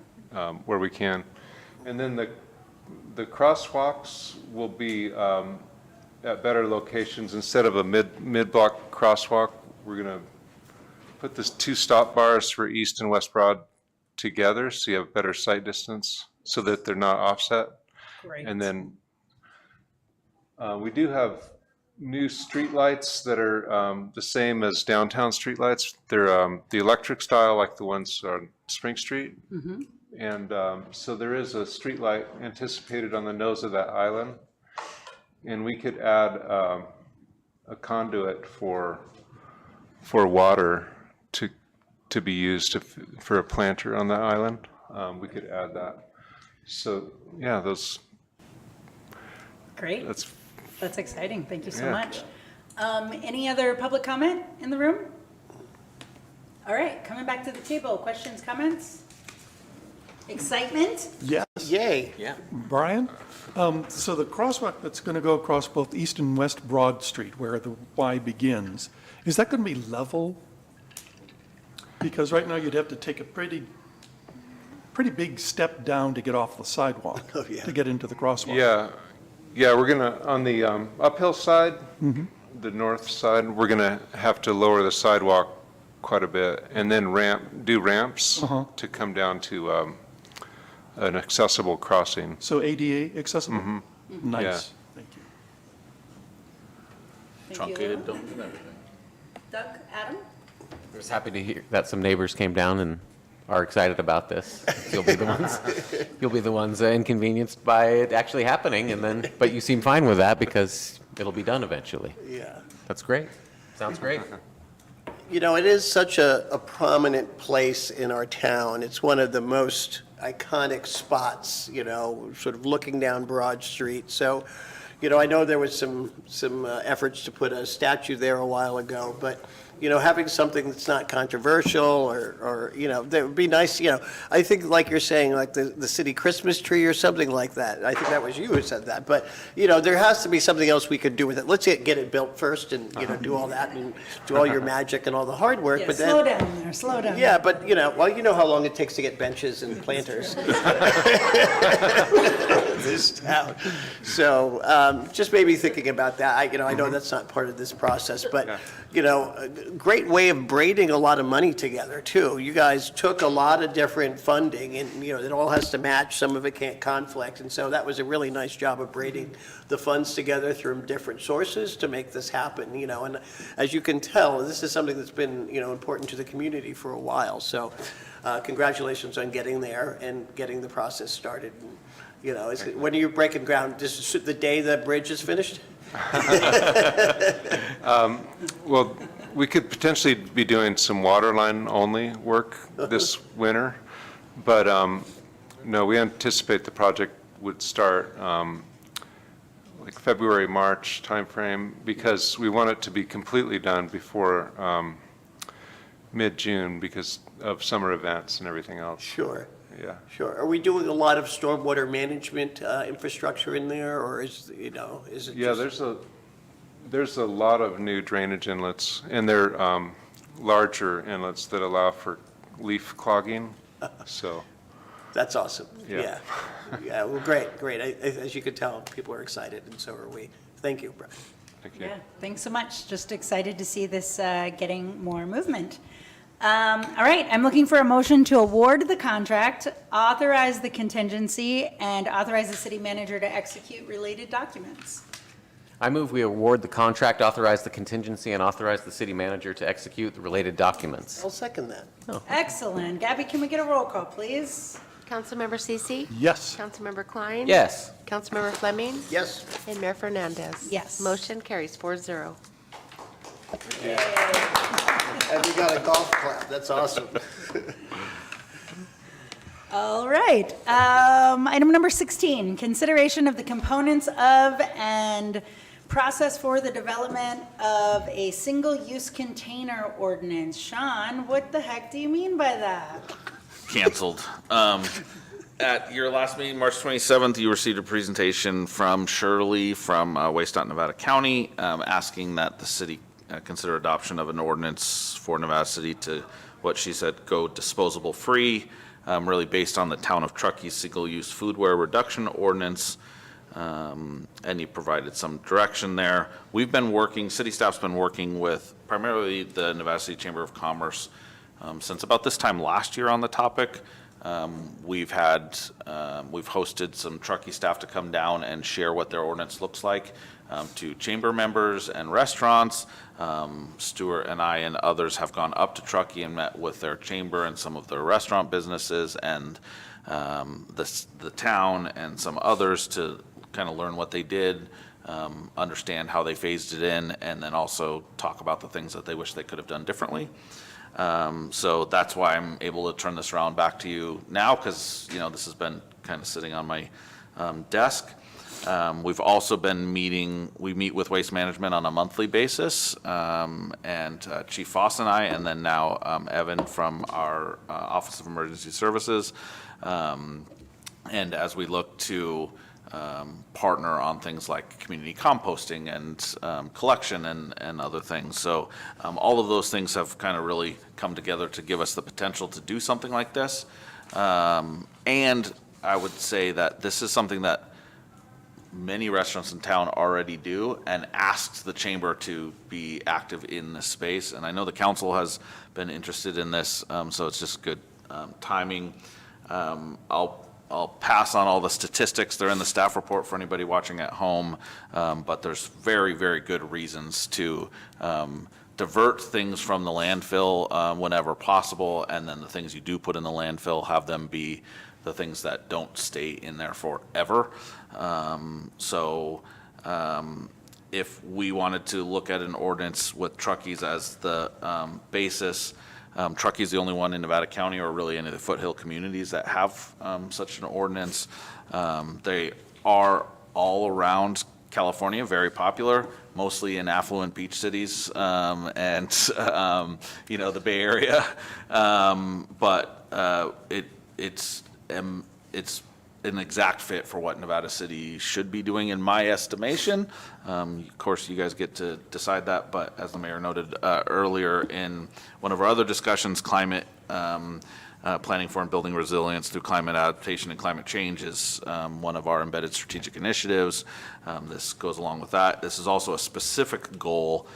Speaker 16: where we can. And then the crosswalks will be at better locations. Instead of a mid-block crosswalk, we're going to put this 2 stop bars for East and West Broad together, so you have better sight distance, so that they're not offset.
Speaker 1: Great.
Speaker 16: And then we do have new street lights that are the same as downtown street lights. They're the electric style, like the ones on Spring Street.
Speaker 1: Mm-hmm.
Speaker 16: And so there is a street light anticipated on the nose of that island, and we could add a conduit for water to be used for a planter on that island. We could add that. So yeah, those.
Speaker 1: Great. That's exciting. Thank you so
Speaker 16: Yeah.
Speaker 1: much. Any other public comment in the room? All right, coming back to the table. Questions, comments? Excitement?
Speaker 15: Yes.
Speaker 4: Yay.
Speaker 3: Yeah.
Speaker 15: Brian? So the crosswalk that's going to go across both East and West Broad Street, where the Y begins, is that going to be level? Because right now you'd have to take a pretty big step down to get off the sidewalk to get into the crosswalk.
Speaker 16: Yeah, we're gonna, on the uphill side, the north side, we're gonna have to lower the sidewalk quite a bit, and then do ramps to come down to an accessible crossing.
Speaker 15: So ADA accessible?
Speaker 16: Mm-hmm.
Speaker 15: Nice.
Speaker 16: Yeah.
Speaker 15: Thank you.
Speaker 14: Truncated dome and everything.
Speaker 1: Doug, Adam?
Speaker 3: I was happy to hear that some neighbors came down and are excited about this. You'll be the ones inconvenienced by it actually happening, but you seem fine with that because it'll be done eventually.
Speaker 4: Yeah.
Speaker 3: That's great. Sounds great.
Speaker 4: You know, it is such a prominent place in our town. It's one of the most iconic spots, sort of looking down Broad Street. So, I know there was some efforts to put a statue there a while ago, but having something that's not controversial or, that would be nice, I think like you're saying, like the city Christmas tree or something like that. I think that was you who said that. But, there has to be something else we could do with it. Let's get it built first and, do all that and do all your magic and all the hard work.
Speaker 1: Yeah,
Speaker 4: But then,
Speaker 1: slow down there, slow down.
Speaker 4: yeah, but, well, you know how long it takes to get benches and planters. This town. So just maybe thinking about that. I know that's not part of this process, but, a great way of braiding a lot of money together, too. You guys took a lot of different funding, and, it all has to match. Some of it can't conflict. And so that was a really nice job of braiding the funds together through different sources to make this happen, And as you can tell, this is something that's been, important to the community for a while. So congratulations on getting there and getting the process started. When are you breaking ground? Just the day the bridge is finished?
Speaker 16: Well, we could potentially be doing some water line only work this winter, but no, we anticipate the project would start like February, March timeframe, because we want it to be completely done before mid-June because of summer events and everything else.
Speaker 4: Sure.
Speaker 16: Yeah.
Speaker 4: Sure. Are we doing a lot of stormwater management infrastructure in there, or is it
Speaker 16: Yeah,
Speaker 4: just?
Speaker 16: there's a lot of new drainage inlets, and they're larger inlets that allow for leaf clogging, so.
Speaker 4: That's awesome.
Speaker 16: Yeah.
Speaker 4: Yeah. Yeah, well, great. As you could tell, people are excited, and so are we. Thank you, Brian.
Speaker 16: Thank you.
Speaker 1: Yeah, thanks so much. Just excited to see this getting more movement. All right, I'm looking for a motion to award the contract, authorize the contingency, and authorize the city manager to execute related documents.
Speaker 3: I move we award the contract, authorize the contingency, and authorize the city manager to execute the related documents.
Speaker 4: I'll second that.
Speaker 1: Excellent. Gabby, can we get a roll call, please?
Speaker 5: Councilmember Cece?
Speaker 15: Yes.
Speaker 5: Councilmember Klein?
Speaker 3: Yes.
Speaker 5: Councilmember Fleming?
Speaker 4: Yes.
Speaker 5: And Mayor Fernandez?
Speaker 1: Yes.
Speaker 5: Motion carries 4-0.
Speaker 4: And we got a golf clap. That's awesome.
Speaker 1: All right. Item number 16, consideration of the components of and process for the development of a single-use container ordinance. Sean, what the heck do you mean by that?
Speaker 14: Canceled. At your last meeting, March 27th, you received a presentation from Shirley from Waste Nevada County, asking that the city consider adoption of an ordinance for Nevada City to, what she said, go disposable free, really based on the town of Truckee single-use foodware reduction ordinance. And you provided some direction there. We've been working, city staff's been working with primarily the Nevada City Chamber of Commerce since about this time last year on the topic. We've hosted some Truckee staff to come down and share what their ordinance looks like to chamber members and restaurants. Stuart and I and others have gone up to Truckee and met with their chamber and some of their restaurant businesses and the town and some others to kind of learn what they did, understand how they phased it in, and then also talk about the things that they wish they could have done differently. So that's why I'm able to turn this around back to you now, because this has been kind of sitting on my desk. We've also been we meet with Waste Management on a monthly basis, and Chief Foss and I, and then now Evan from our Office of Emergency Services. And as we look to partner on things like community composting and collection and other things. So all of those things have kind of really come together to give us the potential to do something like this. And I would say that this is something that many restaurants in town already do and asked the chamber to be active in this space. And I know the council has been interested in this, so it's just good timing. I'll pass on all the statistics. They're in the staff report for anybody watching at home, but there's very, very good reasons to divert things from the landfill whenever possible, and then the things you do put in the landfill, have them be the things that don't stay in there forever. If we wanted to look at an ordinance with Truckee's as the basis, Truckee's the only one in Nevada County or really any of the foothill communities that have such an ordinance. They are all around California, very popular, mostly in affluent beach cities and the Bay Area. But it's an exact fit for what Nevada City should be doing, in my estimation. Of course, you guys get to decide that, but as the mayor noted earlier in one of our other discussions, climate planning for and building resilience through climate adaptation and climate change is one of our embedded strategic initiatives. This goes along with that. This is also a specific goal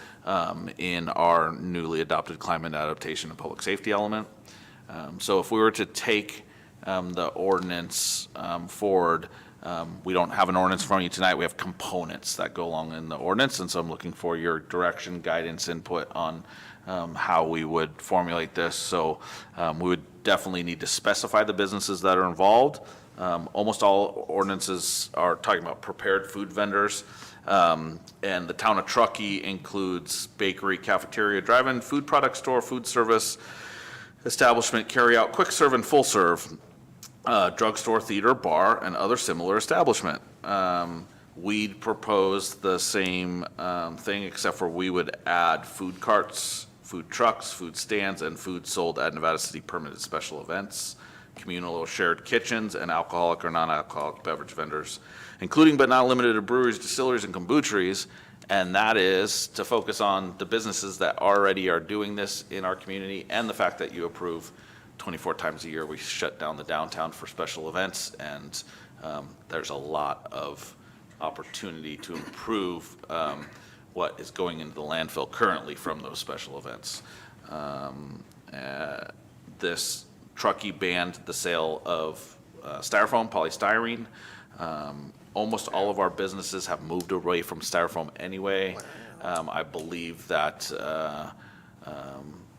Speaker 14: in our newly adopted climate adaptation and public safety element. So if we were to take the ordinance forward, we don't have an ordinance from you tonight. We have components that go along in the ordinance, and so I'm looking for your direction, guidance, input on how we would formulate this. So we would definitely need to specify the businesses that are involved. Almost all ordinances are talking about prepared food vendors, and the town of Truckee includes bakery, cafeteria, drive-in, food product store, food service establishment, carry-out, quick serve, and full serve, drugstore, theater, bar, and other similar establishment. We'd propose the same thing, except for we would add food carts, food trucks, food stands, and food sold at Nevada City permitted special events, communal or shared kitchens, and alcoholic or non-alcoholic beverage vendors, including but not limited to breweries, distilleries, and kombucheries. And that is to focus on the businesses that already are doing this in our community, and the fact that you approve 24 times a year we shut down the downtown for special events, and there's a lot of opportunity to improve what is going into the landfill currently from those special events. This Truckee banned the sale of styrofoam, polystyrene. Almost all of our businesses have moved away from styrofoam anyway. I believe that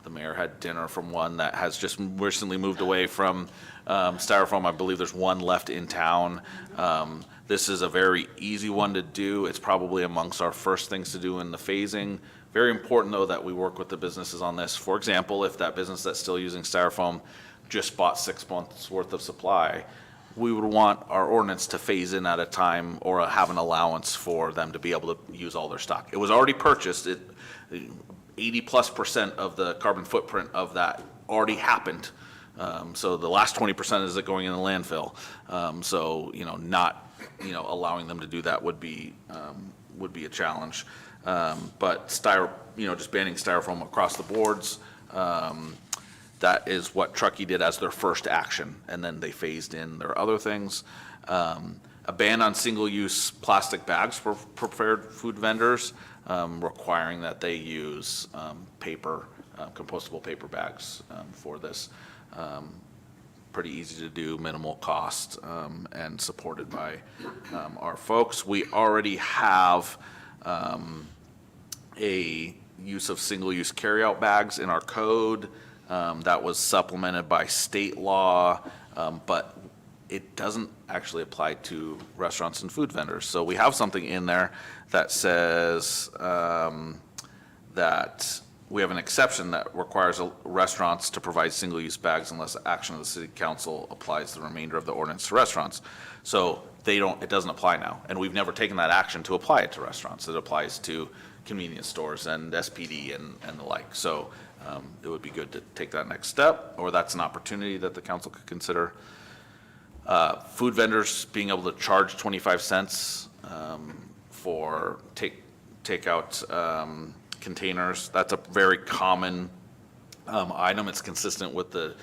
Speaker 14: the mayor had dinner from one that has just recently moved away from styrofoam. I believe there's one left in town. This is a very easy one to do. It's probably amongst our first things to do in the phasing. Very important, though, that we work with the businesses on this. For example, if that business that's still using styrofoam just bought 6 months worth of supply, we would want our ordinance to phase in at a time or have an allowance for them to be able to use all their stock. It was already purchased. 80+% of the carbon footprint of that already happened. So the last 20% is it going in the landfill. So not allowing them to do that would be a challenge. But just banning styrofoam across the boards. That is what Truckee did as their first action, and then they phased in their other things. A ban on single-use plastic bags for prepared food vendors, requiring that they use compostable paper bags for this. Pretty easy to do, minimal cost, and supported by our folks. We already have a use of single-use carryout bags in our code. That was supplemented by state law, but it doesn't actually apply to restaurants and food vendors. So we have something in there that says that we have an exception that requires restaurants to provide single-use bags unless action of the city council applies the remainder of the ordinance to restaurants. So it doesn't apply now. And we've never taken that action to apply it to restaurants. It applies to convenience stores and SPD and the like. So it would be good to take that next step, or that's an opportunity that the council could consider. Food vendors being able to charge 25 cents for takeout containers. That's a very common item. It's consistent with the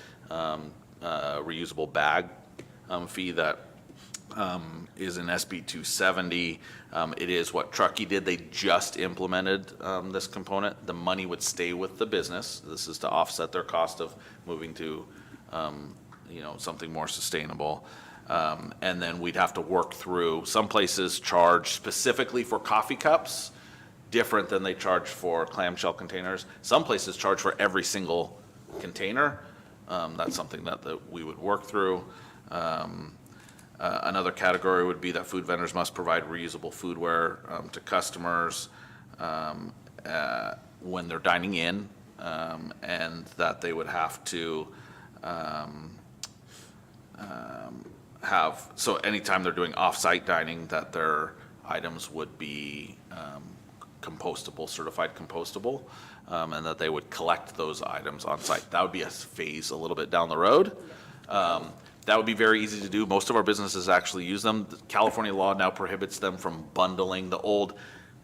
Speaker 14: reusable bag fee that is in SB 270. It is what Truckee did. They just implemented this component. The money would stay with the business. This is to offset their cost of moving to something more sustainable. And then we'd have to work through, some places charge specifically for coffee cups, different than they charge for clamshell containers. Some places charge for every single container. That's something that we would work through. Another category would be that food vendors must provide reusable foodware to customers when they're dining in, and that they would have to so anytime they're doing off-site dining, that they're items would be compostable, certified compostable, and that they would collect those items on site. That would be a phase a little bit down the road. That would be very easy to do. Most of our businesses actually use them. The California law now prohibits them from bundling the old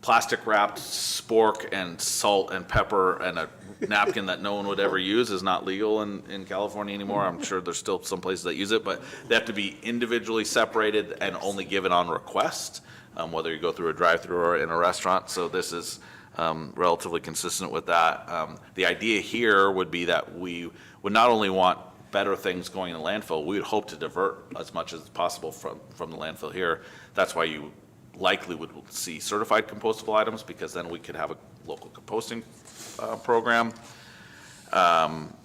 Speaker 14: plastic wrapped spork and salt and pepper and a napkin that no one would ever use is not legal in California anymore. I'm sure there's still some places that use it, but they have to be individually separated and only given on request, whether you go through a drive-through or in a restaurant. So this is relatively consistent with that. The idea here would be that we would not only want better things going in the landfill, we would hope to divert as much as possible from the landfill here. That's why you likely would see certified compostable items, because then we could have a local composting program.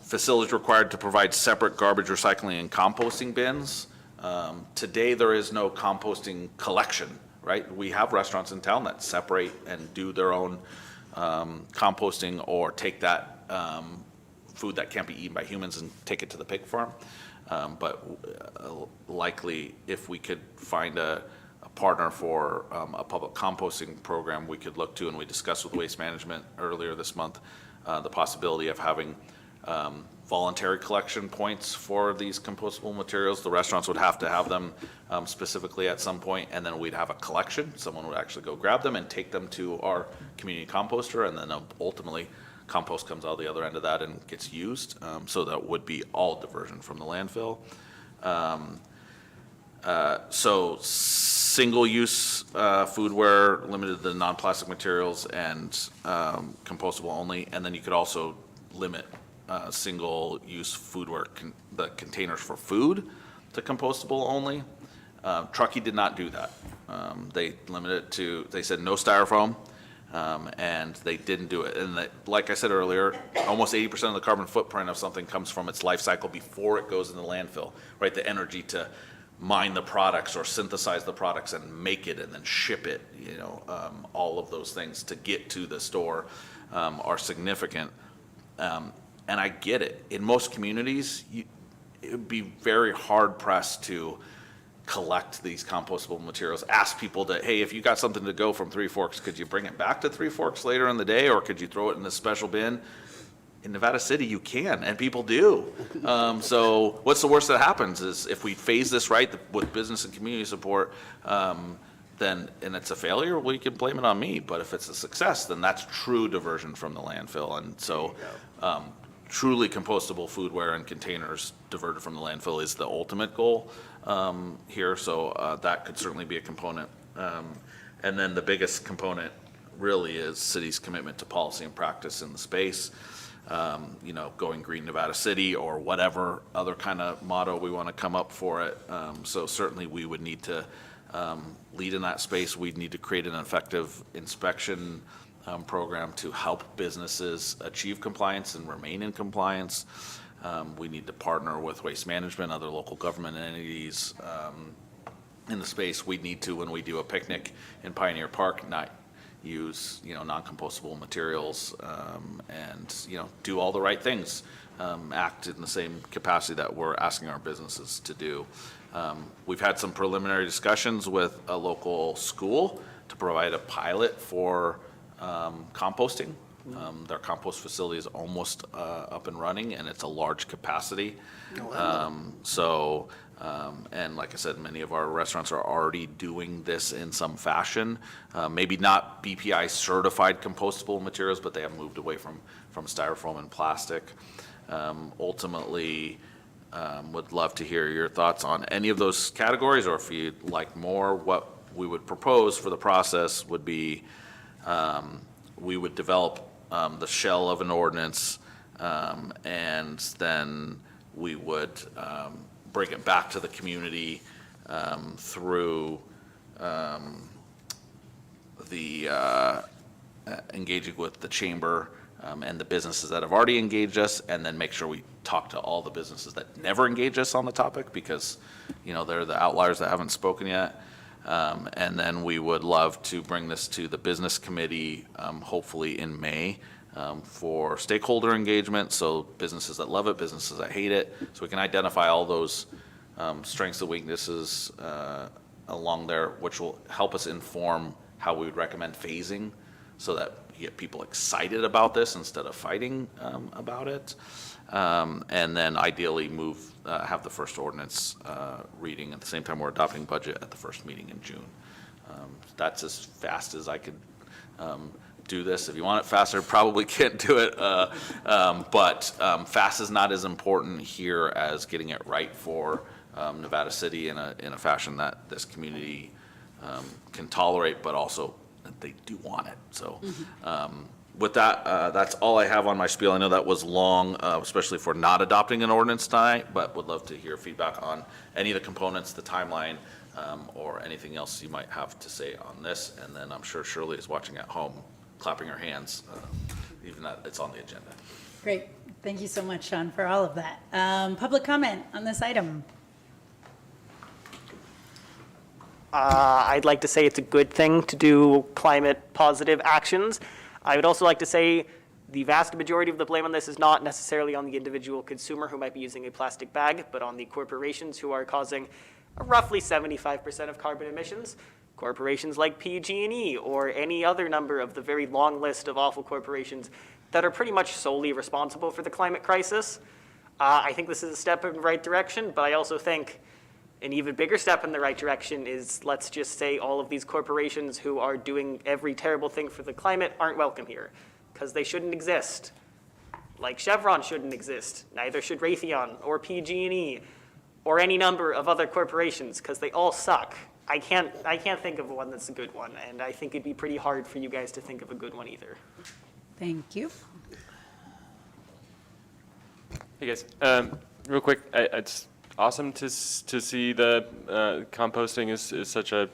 Speaker 14: Facilities required to provide separate garbage recycling and composting bins. Today there is no composting collection, right? We have restaurants in town that separate and do their own composting, or take that food that can't be eaten by humans and take it to the pig farm. But likely, if we could find a partner for a public composting program, we could look to, and we discussed with Waste Management earlier this month, the possibility of having voluntary collection points for these compostable materials. The restaurants would have to have them specifically at some point, and then we'd have a collection. Someone would actually go grab them and take them to our community composter, and then ultimately compost comes out the other end of that and gets used. So that would be all diversion from the landfill. So single-use foodware, limited to non-plastic materials and compostable only. And then you could also limit single-use foodware, the containers for food, to compostable only. Truckee did not do that. They limited it to, they said no styrofoam. And they didn't do it. And like I said earlier, almost 80% of the carbon footprint of something comes from its life cycle before it goes in the landfill, right? The energy to mine the products or synthesize the products and make it and then ship it, you know, all of those things to get to the store are significant. And I get it. In most communities, it would be very hard pressed to collect these compostable materials. Ask people to, hey, if you got something to go from Three Forks, could you bring it back to Three Forks later in the day, or could you throw it in this special bin? In Nevada City, you can, and people do. So what's the worst that happens is if we phase this right with business and community support, then, and it's a failure, well, you can blame it on me. But if it's a success, then that's true diversion from the landfill. And so truly compostable foodware and containers diverted from the landfill is the ultimate goal here. So that could certainly be a component. And then the biggest component really is city's commitment to policy and practice in the space. You know, going green Nevada City or whatever other kind of motto we want to come up for it. So certainly we would need to lead in that space. We'd need to create an effective inspection program to help businesses achieve compliance and remain in compliance. We need to partner with Waste Management, other local government entities in the space. We need to, when we do a picnic in Pioneer Park, not use, you know, non-compostable materials and, you know, do all the right things, act in the same capacity that we're asking our businesses to do. We've had some preliminary discussions with a local school to provide a pilot for composting. Their compost facility is almost up and running, and it's a large capacity. And like I said, many of our restaurants are already doing this in some fashion. Maybe not BPI certified compostable materials, but they have moved away from styrofoam and plastic. Ultimately, would love to hear your thoughts on any of those categories, or if you'd like more, what we would propose for the process would be we would develop the shell of an ordinance, and then we would bring it back to the community through the engaging with the chamber and the businesses that have already engaged us, and then make sure we talk to all the businesses that never engage us on the topic, because, you know, they're the outliers that haven't spoken yet. And then we would love to bring this to the business committee, hopefully in May, for stakeholder engagement. So businesses that love it, businesses that hate it, so we can identify all those strengths and weaknesses along there, which will help us inform how we would recommend phasing so that you get people excited about this instead of fighting about it. And then ideally have the first ordinance reading at the same time we're adopting budget at the first meeting in June. That's as fast as I could do this. If you want it faster, probably can't do it. But fast is not as important here as getting it right for Nevada City in a fashion that this community can tolerate, but also they do want it. So with that, that's all I have on my spiel. I know that was long, especially for not adopting an ordinance tonight, but would love to hear feedback on any of the components, the timeline, or anything else you might have to say on this. And then I'm sure Shirley is watching at home, clapping her hands, even that it's on the agenda.
Speaker 1: Great. Thank you so much, Sean, for all of that. Public comment on this item.
Speaker 10: I'd like to say it's a good thing to do climate positive actions. I would also like to say the vast majority of the blame on this is not necessarily on the individual consumer who might be using a plastic bag, but on the corporations who are causing roughly 75% of carbon emissions. Corporations like PG&E or any other number of the very long list of awful corporations that are pretty much solely responsible for the climate crisis. I think this is a step in the right direction, but I also think an even bigger step in the right direction is, let's just say, all of these corporations who are doing every terrible thing for the climate aren't welcome here, because they shouldn't exist. Like Chevron shouldn't exist, neither should Raytheon or PG&E or any number of other corporations, because they all suck. I can't think of one that's a good one, and I think it'd be pretty hard for you guys to think of a good one either.
Speaker 1: Thank you.
Speaker 8: Hey guys, real quick, it's awesome to see the composting is such a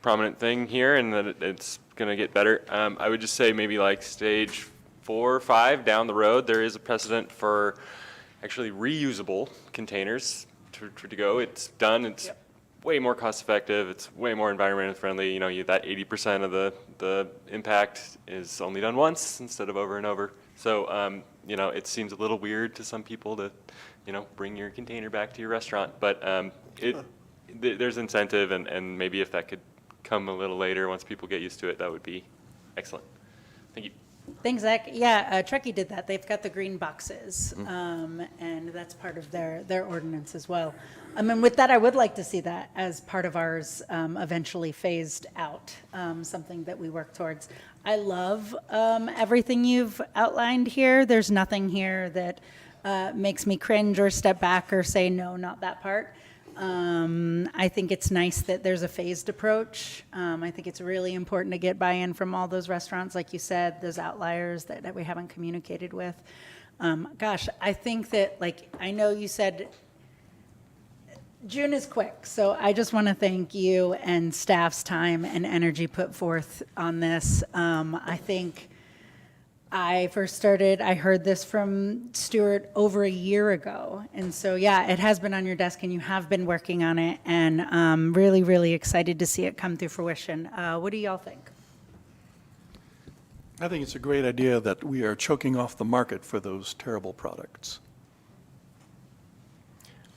Speaker 8: prominent thing here, and that it's going to get better. I would just say maybe like stage 4 or 5 down the road, there is a precedent for actually reusable containers to go. It's done. It's way more cost effective. It's way more environmentally friendly. You know, that 80% of the impact is only done once instead of over and over. So, you know, it seems a little weird to some people to, you know, bring your container back to your restaurant, but there's incentive, and maybe if that could come a little later once people get used to it, that would be excellent. Thank you.
Speaker 1: Thanks, Zach. Yeah, Truckee did that. They've got the green boxes, and that's part of their ordinance as well. And with that, I would like to see that as part of ours eventually phased out, something that we work towards. I love everything you've outlined here. There's nothing here that makes me cringe or step back or say, no, not that part. I think it's nice that there's a phased approach. I think it's really important to get buy-in from all those restaurants, like you said, those outliers that we haven't communicated with. Gosh, I think that, like, I know you said June is quick, so I just want to thank you and staff's time and energy put forth on this. I think I first started, I heard this from Stuart over a year ago. And so, yeah, it has been on your desk and you have been working on it, and really, really excited to see it come through fruition. What do y'all think?
Speaker 15: I think it's a great idea that we are choking off the market for those terrible products.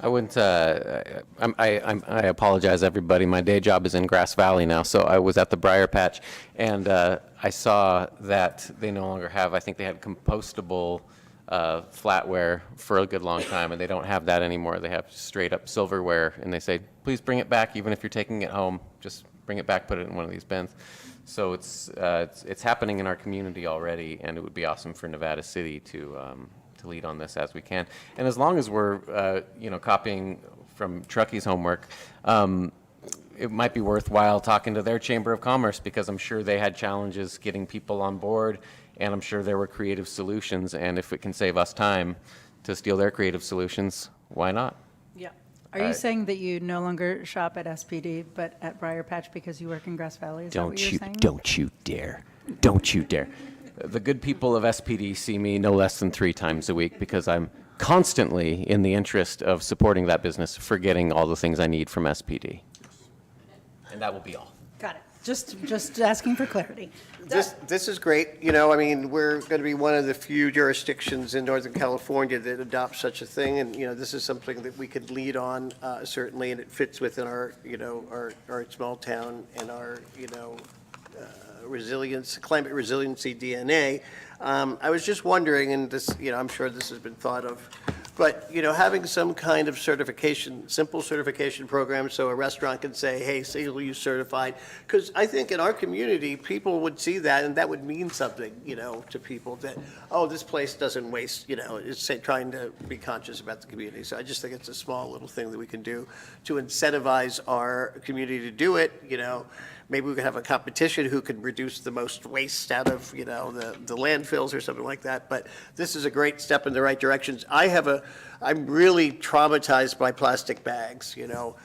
Speaker 3: I wouldn't, I apologize, everybody. My day job is in Grass Valley now, so I was at the Briar Patch, and I saw that they no longer have, I think they had compostable flatware for a good long time, and they don't have that anymore. They have straight up silverware, and they say, please bring it back, even if you're taking it home, just bring it back, put it in one of these bins. So it's happening in our community already, and it would be awesome for Nevada City to lead on this as we can. And as long as we're, you know, copying from Truckee's homework, it might be worthwhile talking to their Chamber of Commerce, because I'm sure they had challenges getting people on board, and I'm sure there were creative solutions. And if it can save us time to steal their creative solutions, why not?
Speaker 1: Yeah. Are you saying that you no longer shop at SPD, but at Briar Patch because you work in Grass Valley? Is that what you're saying?
Speaker 3: Don't you dare. Don't you dare. The good people of SPD see me no less than 3 times a week, because I'm constantly, in the interest of supporting that business, forgetting all the things I need from SPD. And that will be all.
Speaker 1: Got it. Just asking for clarity.
Speaker 4: This is great. You know, I mean, we're going to be one of the few jurisdictions in Northern California that adopts such a thing. And, you know, this is something that we could lead on, certainly, and it fits within our, you know, our small town and our, you know, climate resiliency DNA. I was just wondering, and this, you know, I'm sure this has been thought of, but, you know, having some kind of certification, simple certification program, so a restaurant can say, hey, single use certified, because I think in our community, people would see that, and that would mean something, you know, to people that, oh, this place doesn't waste, you know, it's trying to be conscious about the community. So I just think it's a small little thing that we can do to incentivize our community to do it, you know. Maybe we could have a competition who could reduce the most waste out of, you know, the landfills or something like that. But this is a great step in the right directions. I'm really traumatized by plastic bags, you know,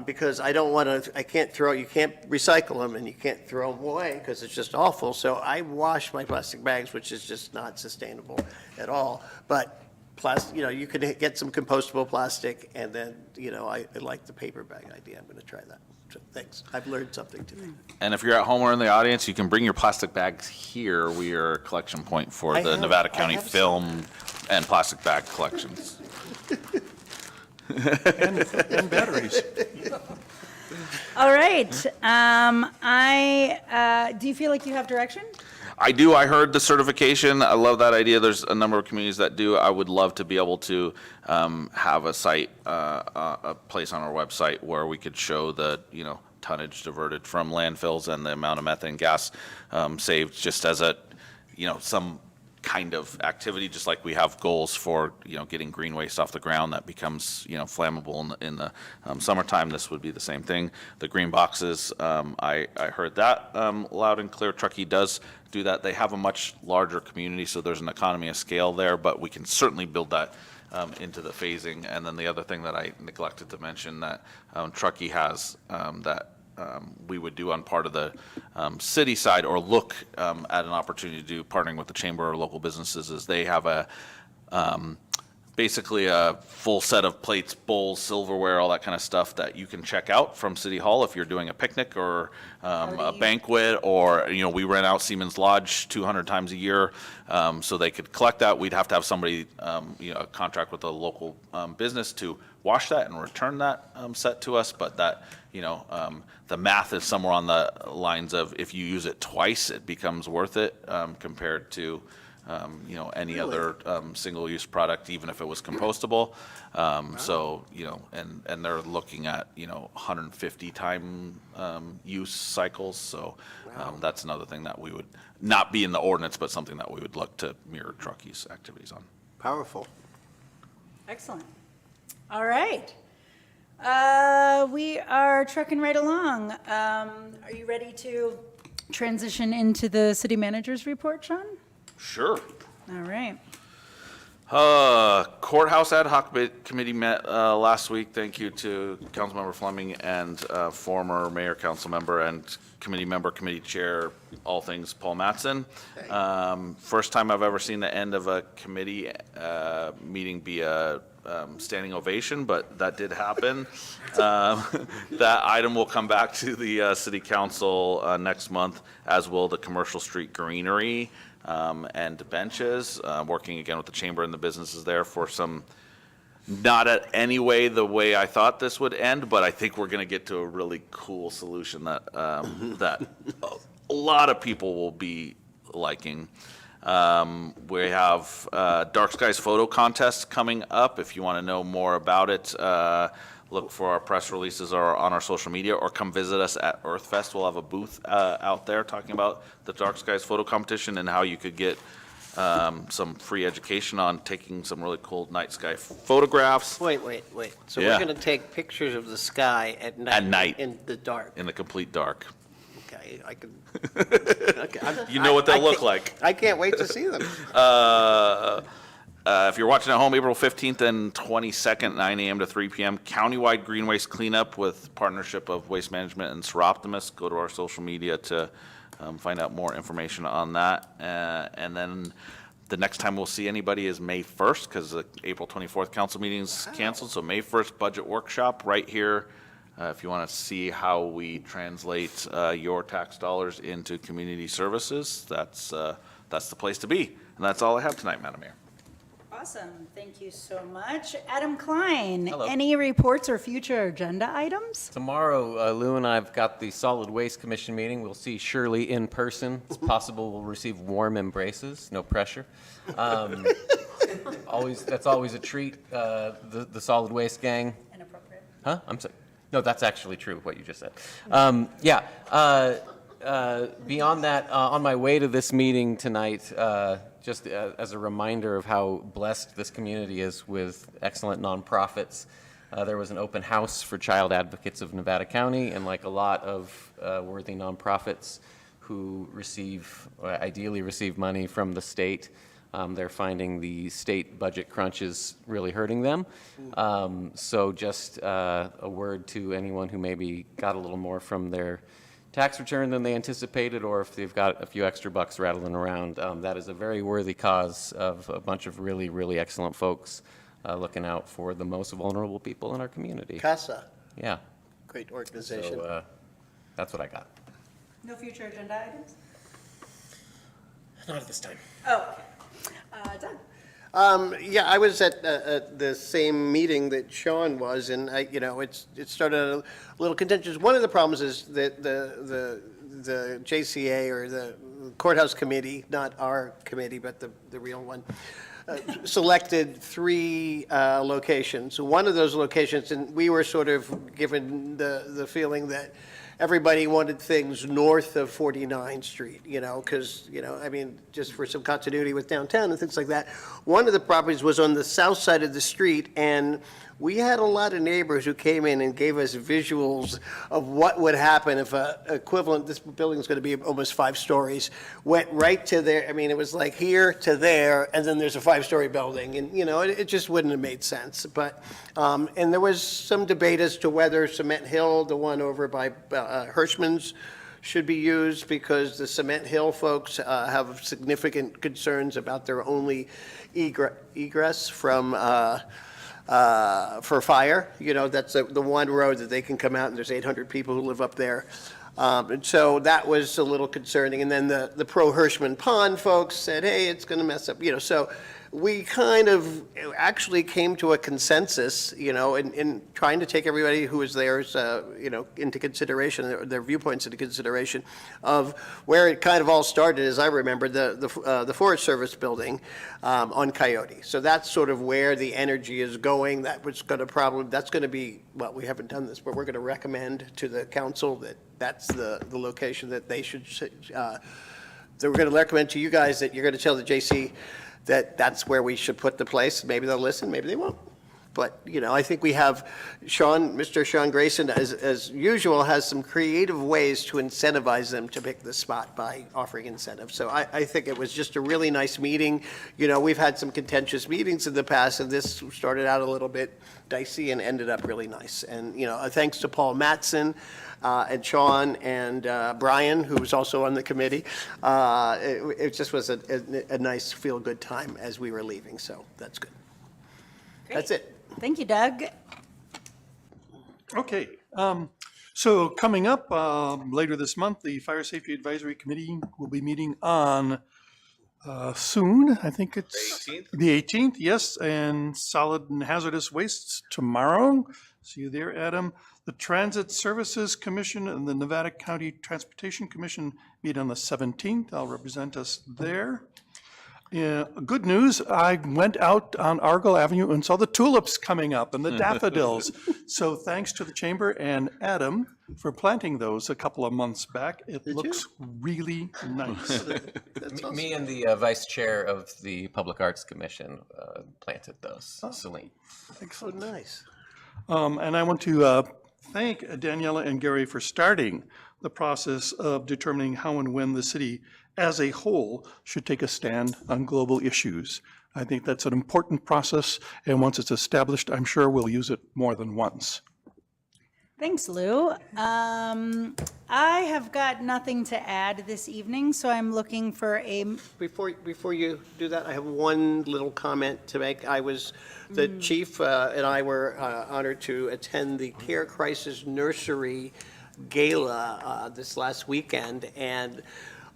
Speaker 4: because I don't want to, you can't recycle them and you can't throw them away because it's just awful. So I wash my plastic bags, which is just not sustainable at all. But plastic, you know, you could get some compostable plastic, and then, you know, I like the paper bag idea. I'm going to try that. So thanks. I've learned something today.
Speaker 14: And if you're at home or in the audience, you can bring your plastic bags here. We are a collection point for the Nevada County film and plastic bag collections.
Speaker 15: And batteries.
Speaker 1: All right. Do you feel like you have direction?
Speaker 14: I do. I heard the certification. I love that idea. There's a number of communities that do. I would love to be able to have a site, a place on our website where we could show the, you know, tonnage diverted from landfills and the amount of methane gas saved, just as a, you know, some kind of activity, just like we have goals for, you know, getting green waste off the ground that becomes, you know, flammable in the summertime. This would be the same thing. The green boxes, I heard that loud and clear. Truckee does do that. They have a much larger community, so there's an economy of scale there, but we can certainly build that into the phasing. And then the other thing that I neglected to mention that Truckee has that we would do on part of the city side, or look at an opportunity to do, partnering with the chamber or local businesses, is they have a basically a full set of plates, bowls, silverware, all that kind of stuff that you can check out from City Hall if you're doing a picnic or a banquet, or, you know, we rent out Siemens Lodge 200 times a year, so they could collect that. We'd have to have somebody, you know, a contract with a local business to wash that and return that set to us, but that, you know, the math is somewhere on the lines of, if you use it twice, it becomes worth it compared to, you know, any other single-use product, even if it was compostable. So, you know, and they're looking at, you know, 150 time use cycles. So that's another thing that we would not be in the ordinance, but something that we would look to mirror Truckee's activities on.
Speaker 4: Powerful.
Speaker 1: Excellent. All right. We are trucking right along. Are you ready to transition into the city manager's report, Sean?
Speaker 14: Sure.
Speaker 1: All right.
Speaker 14: Courthouse Ad Hoc Committee met last week. Thank you to Councilmember Fleming and former Mayor, Council Member, and Committee Member, Committee Chair, all things Paul Mattson. First time I've ever seen the end of a committee meeting be a standing ovation, but that did happen. That item will come back to the City Council next month, as will the Commercial Street Greenery and benches, working again with the chamber and the businesses there for some, not at any way the way I thought this would end, but I think we're going to get to a really cool solution that that a lot of people will be liking. We have Dark Skies photo contest coming up. If you want to know more about it, look for our press releases or on our social media, or come visit us at EarthFest. We'll have a booth out there talking about the Dark Skies photo competition and how you could get some free education on taking some really cool night sky photographs.
Speaker 4: Wait. So
Speaker 14: Yeah.
Speaker 4: we're going to take pictures of the sky at night.
Speaker 14: At night.
Speaker 4: In the dark.
Speaker 14: In the complete dark.
Speaker 4: Okay, I can. Okay,
Speaker 14: You know what they'll look like.
Speaker 4: I can't wait to see them.
Speaker 14: If you're watching at home, April 15th and 22nd, 9 a.m. to 3 p.m., countywide green waste cleanup with partnership of Waste Management and Seroptimus. Go to our social media to find out more information on that. And then the next time we'll see anybody is May 1st, because the April 24th council meeting is canceled. So May 1st budget workshop right here If you want to see how we translate your tax dollars into community services, that's the place to be. And that's all I have tonight, Madam Mayor.
Speaker 1: Awesome. Thank you so much. Adam Klein,
Speaker 3: Hello.
Speaker 1: any reports or future agenda items?
Speaker 3: Tomorrow, Lou and I have got the Solid Waste Commission meeting. We'll see Shirley in person. It's possible we'll receive warm embraces, no pressure. That's always a treat, the Solid Waste gang.
Speaker 1: Inappropriate.
Speaker 3: Huh? I'm sorry. No, that's actually true, what you just said. Beyond that, on my way to this meeting tonight, just as a reminder of how blessed this community is with excellent nonprofits, there was an open house for Child Advocates of Nevada County, and like a lot of worthy nonprofits who ideally receive money from the state, they're finding the state budget crunches really hurting them. So just a word to anyone who maybe got a little more from their tax return than they anticipated, or if they've got a few extra bucks rattling around. That is a very worthy cause of a bunch of really, really excellent folks looking out for the most vulnerable people in our community.
Speaker 4: CASA,
Speaker 3: Yeah.
Speaker 4: great organization.
Speaker 3: So that's what I got.
Speaker 1: No future agenda items?
Speaker 3: Not at this time.
Speaker 1: Oh, okay. Doug?
Speaker 4: Yeah, I was at the same meeting that Sean was, and it started a little contentious. One of the problems is that the JCA, or the courthouse committee, not our committee, but the real one, selected 3 locations. One of those locations, and we were sort of given the feeling that everybody wanted things north of 49th Street, because, just for some continuity with downtown and things like that. One of the properties was on the south side of the street, and we had a lot of neighbors who came in and gave us visuals of what would happen if this building's going to be almost 5 stories, went right to there. It was like here to there, and then there's a 5-story building, and, it just wouldn't have made sense. But, and there was some debate as to whether Cement Hill, the one over by Hirschman's, should be used, because the Cement Hill folks have significant concerns about their only egress from for fire. That's the one road that they can come out, and there's 800 people who live up there. And so that was a little concerning. And then the pro-Hirschman Pond folks said, hey, it's going to mess up. So we kind of actually came to a consensus, in trying to take everybody who was there, into consideration, their viewpoints into consideration, of where it kind of all started, as I remember, the Forest Service building on Coyote. So that's sort of where the energy is going. That's going to be, well, we haven't done this, but we're going to recommend to the council that that's the location that they should, that we're going to recommend to you guys, that you're going to tell the JC that that's where we should put the place. Maybe they'll listen, maybe they won't. But, I think we have Mr. Sean Grayson, as usual, has some creative ways to incentivize them to pick the spot by offering incentives. So I think it was just a really nice meeting. We've had some contentious meetings in the past, and this started out a little bit dicey and ended up really nice. And, thanks to Paul Mattson, and Sean and Brian, who was also on the committee. It just was a nice feel-good time as we were leaving, so that's good.
Speaker 1: Great.
Speaker 4: That's it.
Speaker 1: Thank you, Doug.
Speaker 15: Okay, so coming up later this month, the Fire Safety Advisory Committee will be meeting on soon. I think it's the 18th, yes, and solid and hazardous wastes tomorrow. See you there, Adam. The Transit Services Commission and the Nevada County Transportation Commission meet on the 17th. I'll represent us there. Good news, I went out on Argyle Avenue and saw the tulips coming up and the daffodils. So thanks to the Chamber and Adam for planting those a couple of months back. It looks really nice.
Speaker 3: Me and the Vice Chair of the Public Arts Commission planted those, Celine.
Speaker 4: Excellent. Nice.
Speaker 15: And I want to thank Daniela and Gary for starting the process of determining how and when the city as a whole should take a stand on global issues. I think that's an important process, and once it's established, I'm sure we'll use it more than once.
Speaker 1: Thanks, Lou. I have got nothing to add this evening, so I'm looking for a,
Speaker 4: Before you do that, I have one little comment to make. The chief and I were honored to attend the Care Crisis Nursery Gala this last weekend, and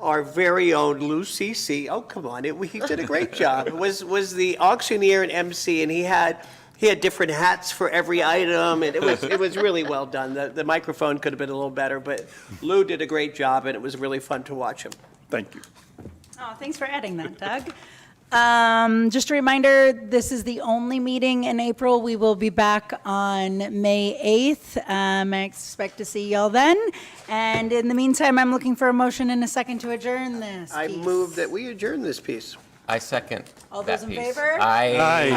Speaker 4: our very own Lou Cece, oh, come on, he did a great job, was the auctioneer and MC, and he had different hats for every item, and it was really well done. The microphone could have been a little better, but Lou did a great job, and it was really fun to watch him.
Speaker 15: Thank you.
Speaker 1: oh, thanks for adding that, Doug. Just a reminder, this is the only meeting in April. We will be back on May 8th. I expect to see y'all then. And in the meantime, I'm looking for a motion and a second to adjourn this
Speaker 4: I
Speaker 1: piece.
Speaker 4: move that we adjourn this piece.
Speaker 3: I second
Speaker 1: All
Speaker 3: that
Speaker 1: those in
Speaker 3: piece.
Speaker 1: favor?
Speaker 3: Aye.